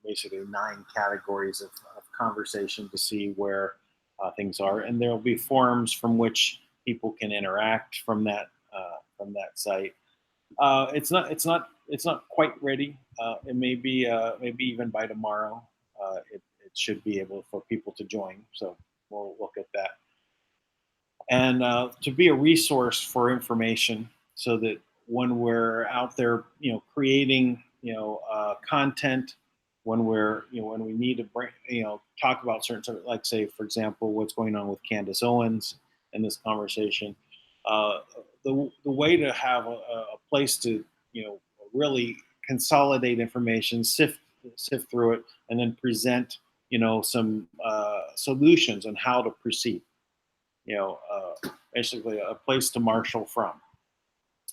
basically 9 categories of conversation to see where things are, and there will be forums from which people can interact from that site. It's not quite ready. It may be maybe even by tomorrow. It should be able for people to join. So we'll look at that. And to be a resource for information, so that when we're out there, creating, content, when we need to bring, talk about certain, like say, for example, what's going on with Candace Owens in this conversation, the way to have a place to, really consolidate information, sift through it, and then present, some solutions on how to proceed. Basically a place to marshal from.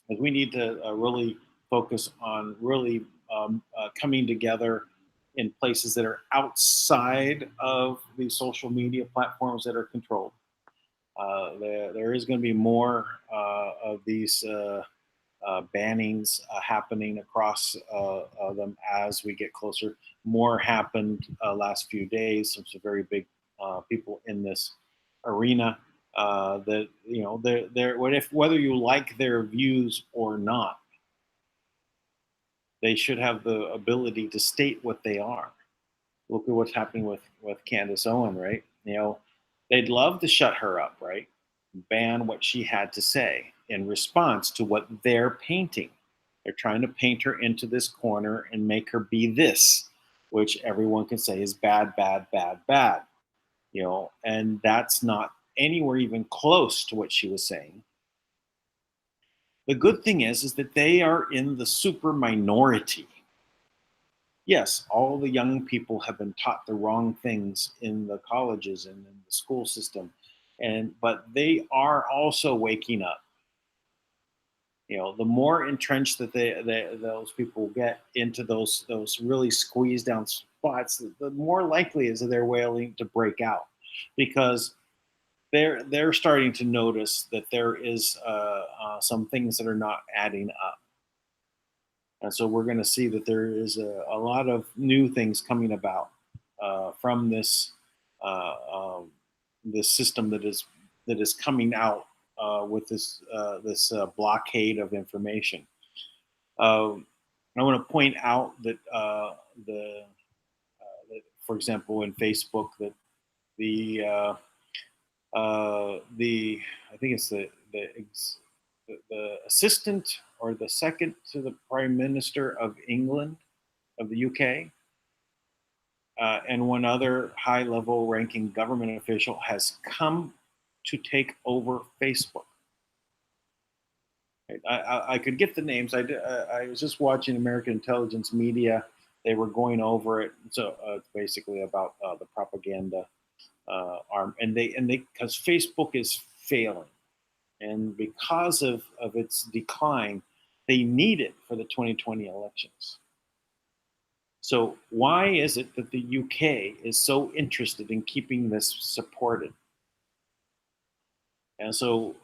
Because we need to really focus on really coming together in places that are outside of the social media platforms that are controlled. There is going to be more of these bannings happening across them as we get closer. More happened last few days. Some very big people in this arena that they're whether you like their views or not, they should have the ability to state what they are. Look at what's happening with Candace Owen, right? They'd love to shut her up, right? Ban what she had to say in response to what they're painting. They're trying to paint her into this corner and make her be this, which everyone can say is bad, bad, bad, bad. And that's not anywhere even close to what she was saying. The good thing is that they are in the super minority. Yes, all the young people have been taught the wrong things in the colleges and in the school system, but they are also waking up. The more entrenched that those people get into those really squeezed down spots, the more likely is that they're willing to break out, because they're starting to notice that there is some things that are not adding up. And so we're going to see that there is a lot of new things coming about from this this system that is coming out with this blockade of information. I want to point out that that, for example, in Facebook, that the I think it's the assistant or the second to the Prime Minister of England, of the UK, and one other high-level ranking government official has come to take over Facebook. I could get the names. I was just watching American intelligence media. They were going over it. So it's basically about the propaganda arm, and because Facebook is failing. And because of its decline, they need it for the 2020 elections. So why is it that the UK is so interested in keeping this supported? And so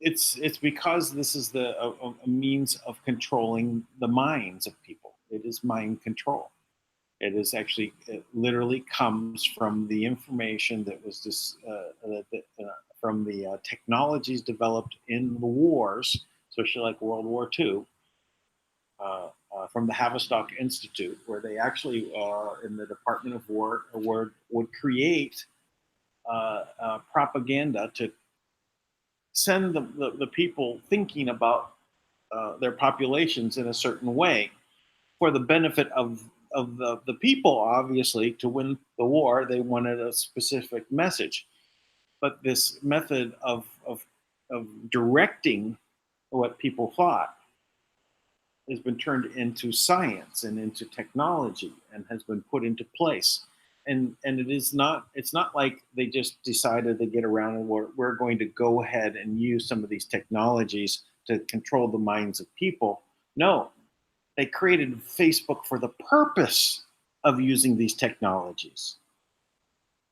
it's because this is a means of controlling the minds of people. It is mind control. It literally comes from the information that was from the technologies developed in the wars, especially like World War II, from the Haverstock Institute, where they actually, in the Department of War, would create propaganda to send the people thinking about their populations in a certain way for the benefit of the people. Obviously, to win the war, they wanted a specific message. But this method of directing what people thought has been turned into science and into technology and has been put into place. And it's not like they just decided to get around and we're going to go ahead and use some of these technologies to control the minds of people. No, they created Facebook for the purpose of using these technologies.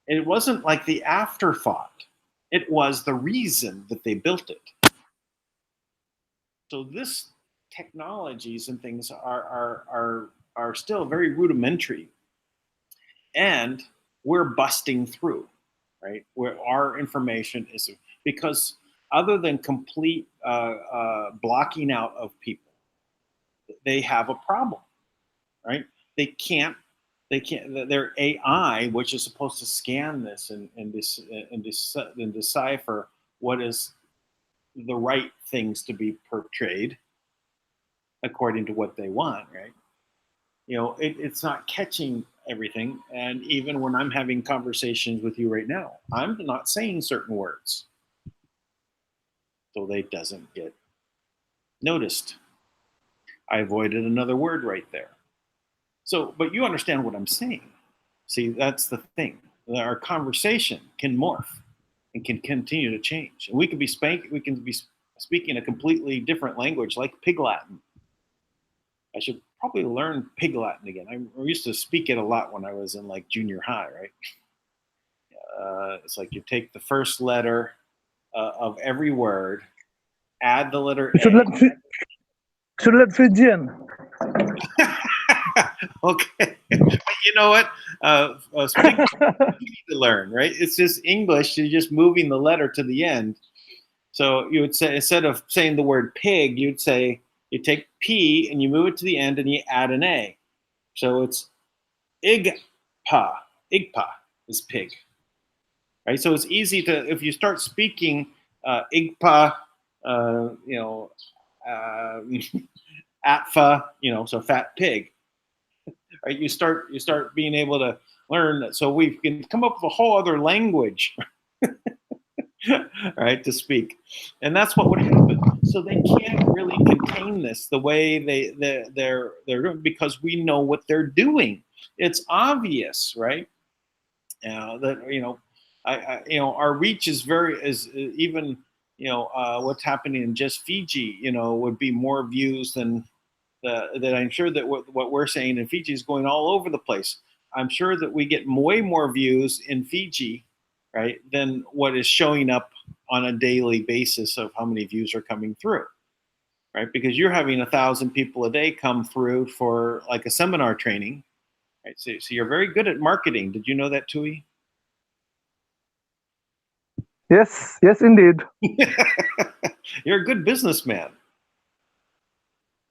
It wasn't like the afterthought. It was the reason that they built it. So this technologies and things are still very rudimentary, and we're busting through, right? Where our information is, because other than complete blocking out of people, they have a problem, right? They can't. Their AI, which is supposed to scan this and decipher what is the right things to be portrayed according to what they want, right? It's not catching everything. And even when I'm having conversations with you right now, I'm not saying certain words, so they doesn't get noticed. I avoided another word right there. So, but you understand what I'm saying. See, that's the thing. Our conversation can morph and can continue to change. And we can be speaking a completely different language like Pig Latin. I should probably learn Pig Latin again. I used to speak it a lot when I was in like junior high, right? It's like you take the first letter of every word, add the letter A. Should let Fijian. Okay, but you know what? Speak you need to learn, right? It's just English. You're just moving the letter to the end. So you would say, instead of saying the word pig, you'd say you take P and you move it to the end and you add an A. So it's igpa. Igpa is pig, right? So it's easy to, if you start speaking igpa, atfa, so fat pig. Right, you start being able to learn that. So we can come up with a whole other language, right, to speak, and that's what would happen. So they can't really contain this the way they're doing, because we know what they're doing. It's obvious, right? That our reach is even what's happening in just Fiji, would be more views than. That I'm sure that what we're saying in Fiji is going all over the place. I'm sure that we get way more views in Fiji, right, than what is showing up on a daily basis of how many views are coming through, right? Because you're having 1,000 people a day come through for like a seminar training, right? So you're very good at marketing. Did you know that, Tui? Yes, indeed. You're a good businessman.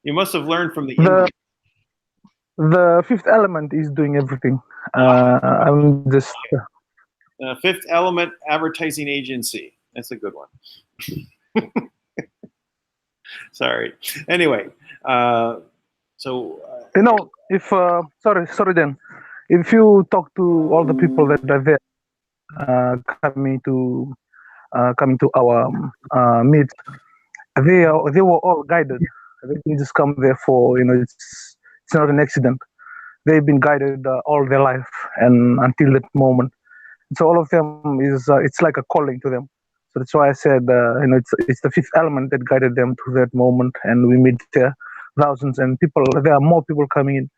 You must have learned from the Fifth Element is doing everything. I'm just Fifth Element Advertising Agency. That's a good one. Sorry. Anyway, if sorry, Dan. If you talk to all the people that are there, coming to our meet, they were all guided. They didn't just come there for it's not an accident. They've been guided all their life and until that moment. So all of them is it's like a calling to them. So that's why I said it's the fifth element that guided them to that moment, and we meet there thousands and people. There are more people coming in,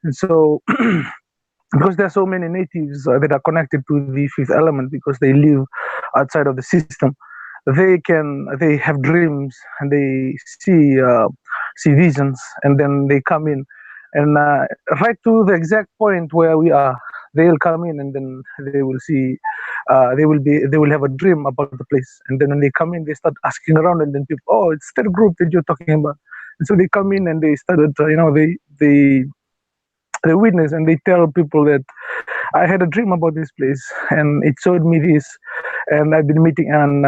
and so because there are so many natives that are connected to the fifth element because they live outside of the system. They have dreams and they see visions, and then they come in and right to the exact point where we are. They'll come in and then they will see. They will have a dream about the place, and then when they come in, they start asking around, and then people, oh, it's that group that you're talking about. And so they come in and they started, they witness and they tell people that I had a dream about this place and it showed me this, and I've been meeting and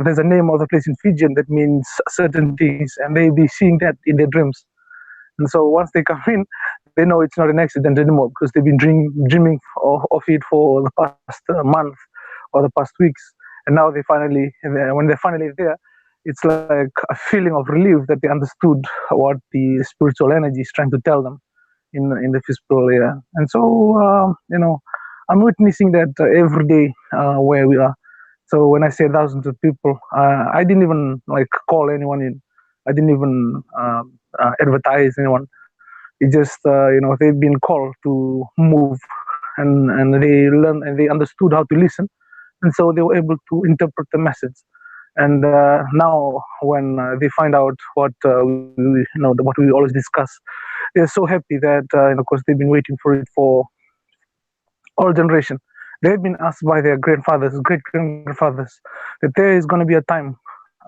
there's a name of the place in Fijian that means certain things, and they be seeing that in their dreams. And so once they come in, they know it's not an accident anymore because they've been dreaming of it for the past month or the past weeks, and now when they're finally there, it's like a feeling of relief that they understood what the spiritual energy is trying to tell them in the physical area. And so I'm witnessing that every day where we are. So when I say thousands of people, I didn't even call anyone in. I didn't even advertise anyone. It just they've been called to move, and they learned and they understood how to listen, and so they were able to interpret the message. And now when they find out what what we always discuss, they're so happy that because they've been waiting for it for all generation. They've been asked by their grandfathers, great grandfathers, that there is going to be a time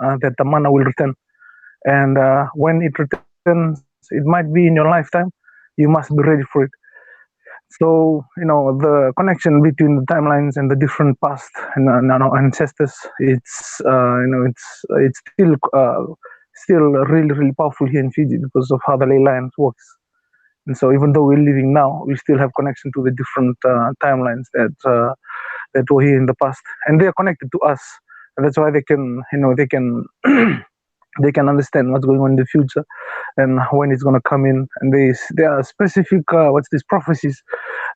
that the Manna will return, and when it returns, it might be in your lifetime. You must be ready for it. So the connection between the timelines and the different past and our ancestors, it's still really powerful here in Fiji because of how the ley lines works. And so even though we're living now, we still have connection to the different timelines that were here in the past, and they are connected to us, and that's why they can they can understand what's going on in the future and when it's going to come in. And there are specific prophecies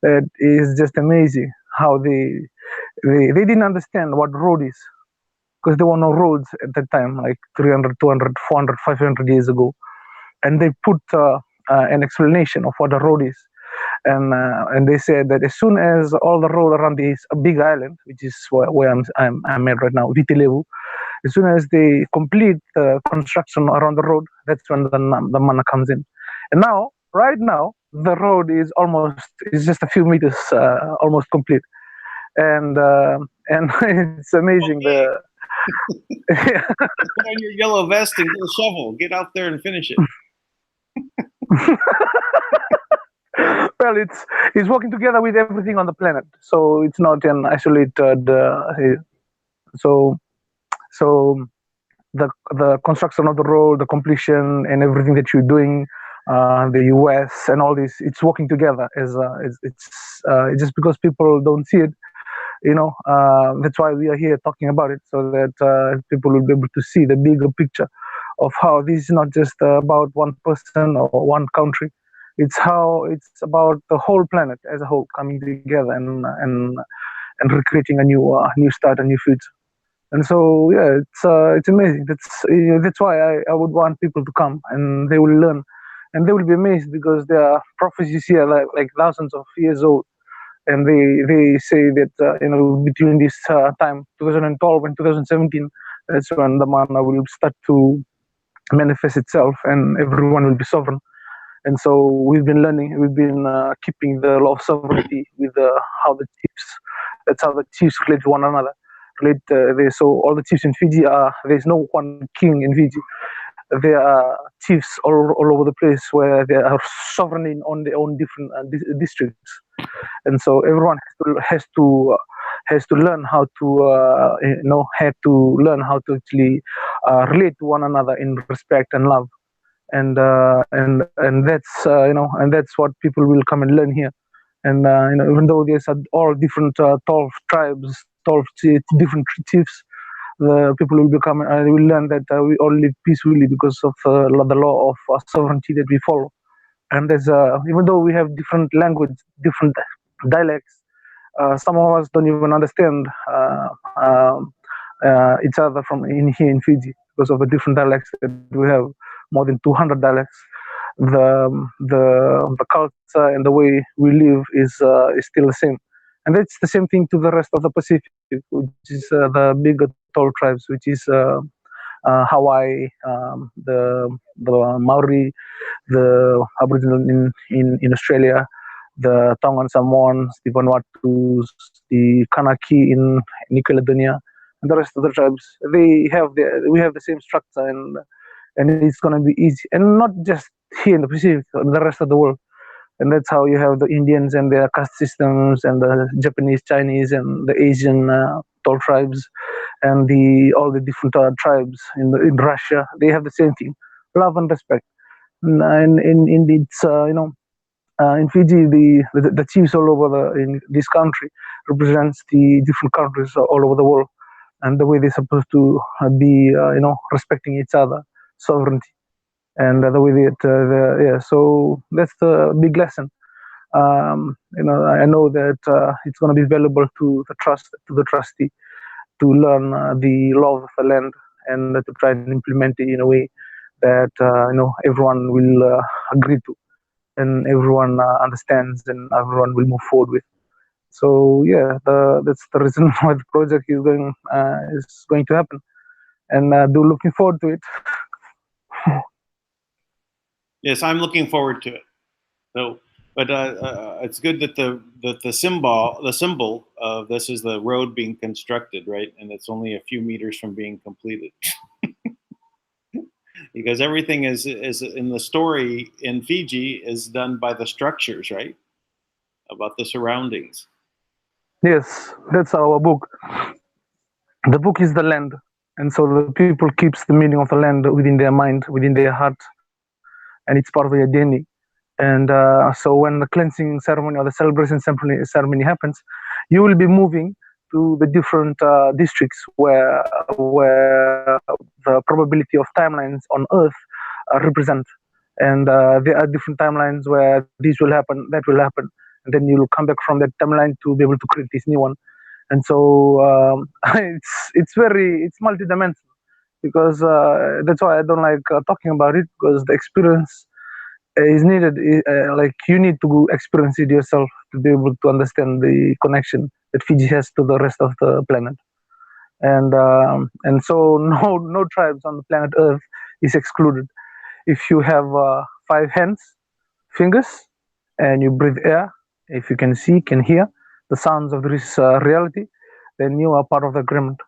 that is just amazing how they didn't understand what road is because there were no roads at that time, like 300, 200, 400, 500 years ago. And they put an explanation of what a road is. And they said that as soon as all the road around this big island, which is where I'm at right now, Vitilevu, as soon as they complete the construction around the road, that's when the Manna comes in. And now, right now, the road is just a few meters, almost complete. And it's amazing. Okay. Put on your yellow vest and get a shovel. Get out there and finish it. Well, it's working together with everything on the planet, so it's not an isolated. So the construction of the road, the completion, and everything that you're doing, the US and all this, it's working together. It's just because people don't see it, that's why we are here talking about it, so that people will be able to see the bigger picture of how this is not just about one person or one country. It's about the whole planet as a whole coming together and recreating a new start, a new future. And so yeah, it's amazing. That's why I would want people to come, and they will learn, and they will be amazed, because there are prophecies here like thousands of years old, and they say that between this time 2012 and 2017, that's when the Manna will start to manifest itself, and everyone will be sovereign. And so we've been learning, we've been keeping the law of sovereignty with how the chiefs. That's how the chiefs relate to one another. So all the chiefs in Fiji there's no one king in Fiji. There are chiefs all over the place where they are sovereign on their own different districts. And so everyone has to learn how to learn how to actually relate to one another in respect and love. And that's and that's what people will come and learn here. And even though there's all different 12 tribes, 12 different chiefs, the people will become they will learn that we all live peacefully because of the law of sovereignty that we follow. And there's even though we have different language, different dialects, some of us don't even understand each other from here in Fiji because of the different dialects that we have. More than 200 dialects. The culture and the way we live is still the same, and that's the same thing to the rest of the Pacific, which is the bigger 12 tribes, which is Hawaii, the Maori, the Aboriginal in Australia, the Tongan Samoans, the Vanuatus, the Kanaki in New Caledonia, and the rest of the tribes. We have the same structure, and it's going to be easy, and not just here in the Pacific, the rest of the world. And that's how you have the Indians and their caste systems, and the Japanese, Chinese, and the Asian 12 tribes, and all the different tribes in Russia. They have the same thing: love and respect. And in Fiji, the chiefs all over in this country represents the different countries all over the world, and the way they're supposed to be, respecting each other, sovereignty, and the way that so that's the big lesson. I know that it's going to be valuable to the trustee to learn the law of the land, and to try and implement it in a way that everyone will agree to, and everyone understands, and everyone will move forward with. So yeah, that's the reason why the project is going to happen, and looking forward to it. Yes, I'm looking forward to it. So, but it's good that the symbol of this is the road being constructed, right? And it's only a few meters from being completed. Because everything is in the story in Fiji is done by the structures, right? About the surroundings. Yes, that's our book. The book is the land, and so the people keeps the meaning of the land within their mind, within their heart, and it's part of their DNA. And so when the cleansing ceremony or the celebration ceremony happens, you will be moving to the different districts where the probability of timelines on Earth represent. And there are different timelines where this will happen, that will happen, and then you'll come back from that timeline to be able to create this new one. And so it's multidimensional, because that's why I don't like talking about it, because the experience is needed. Like, you need to experience it yourself to be able to understand the connection that Fiji has to the rest of the planet. And so no tribes on the planet Earth is excluded. If you have 5 fingers, and you breathe air, if you can see, can hear the sounds of this reality, then you are part of the agreement.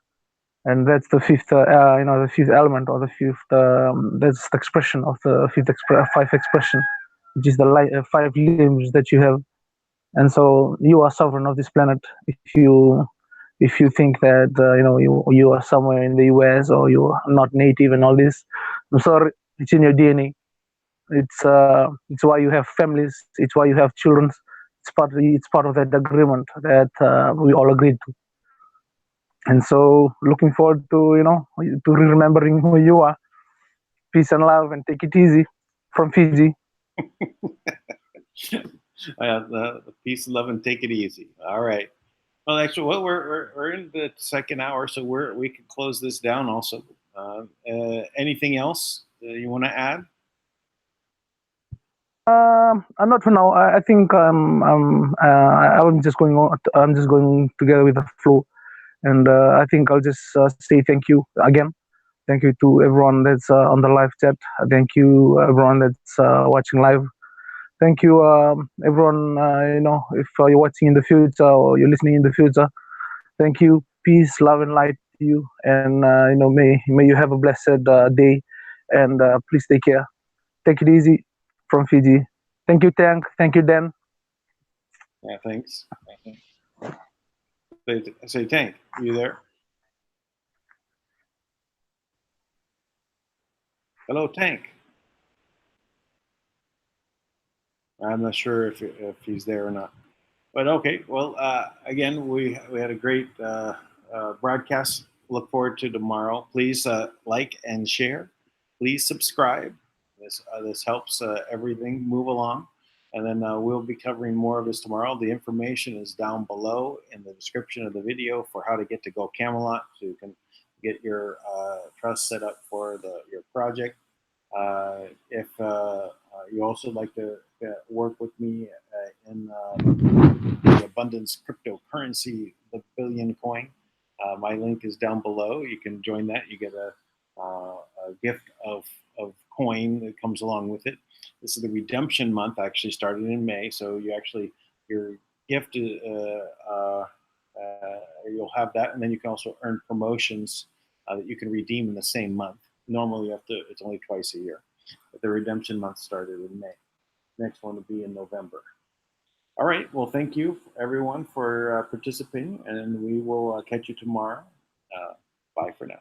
And that's the fifth, the fifth element, or the fifth. That's the expression of the five expression, which is the 5 limbs that you have. And so you are sovereign of this planet. If you think that you are somewhere in the US, or you are not native and all this, I'm sorry, it's in your DNA. It's why you have families. It's why you have children. It's part of that agreement that we all agreed to. And so, looking forward to remembering who you are. Peace and love, and take it easy from Fiji. The peace and love, and take it easy. All right. Well, actually, we're in the second hour, so we can close this down. Also, anything else you want to add? Not for now. I think I'm just going on. I'm just going together with the flow, and I think I'll just say thank you again. Thank you to everyone that's on the live chat. Thank you everyone that's watching live. Thank you everyone. If you're watching in the future, or you're listening in the future, thank you. Peace, love, and light to you. And may you have a blessed day. And please take care. Take it easy from Fiji. Thank you, Tank. Thank you, Dan. Yeah, thanks. Say, Tank, you there? Hello, Tank. I'm not sure if he's there or not. But okay, well, again, we had a great broadcast. Look forward to tomorrow. Please like and share. Please subscribe. This helps everything move along. And then we'll be covering more of this tomorrow. The information is down below in the description of the video for how to get to Go Camelot, so you can get your trust set up for your project. If you also like to work with me in the abundance cryptocurrency, the Billion Coin, my link is down below. You can join that. You get a gift of coin that comes along with it. This is the redemption month, actually started in May. So your gift, you'll have that, and then you can also earn promotions that you can redeem in the same month. Normally, it's only twice a year, but the redemption month started in May. Next one will be in November. All right. Well, thank you everyone for participating, and we will catch you tomorrow. Bye for now.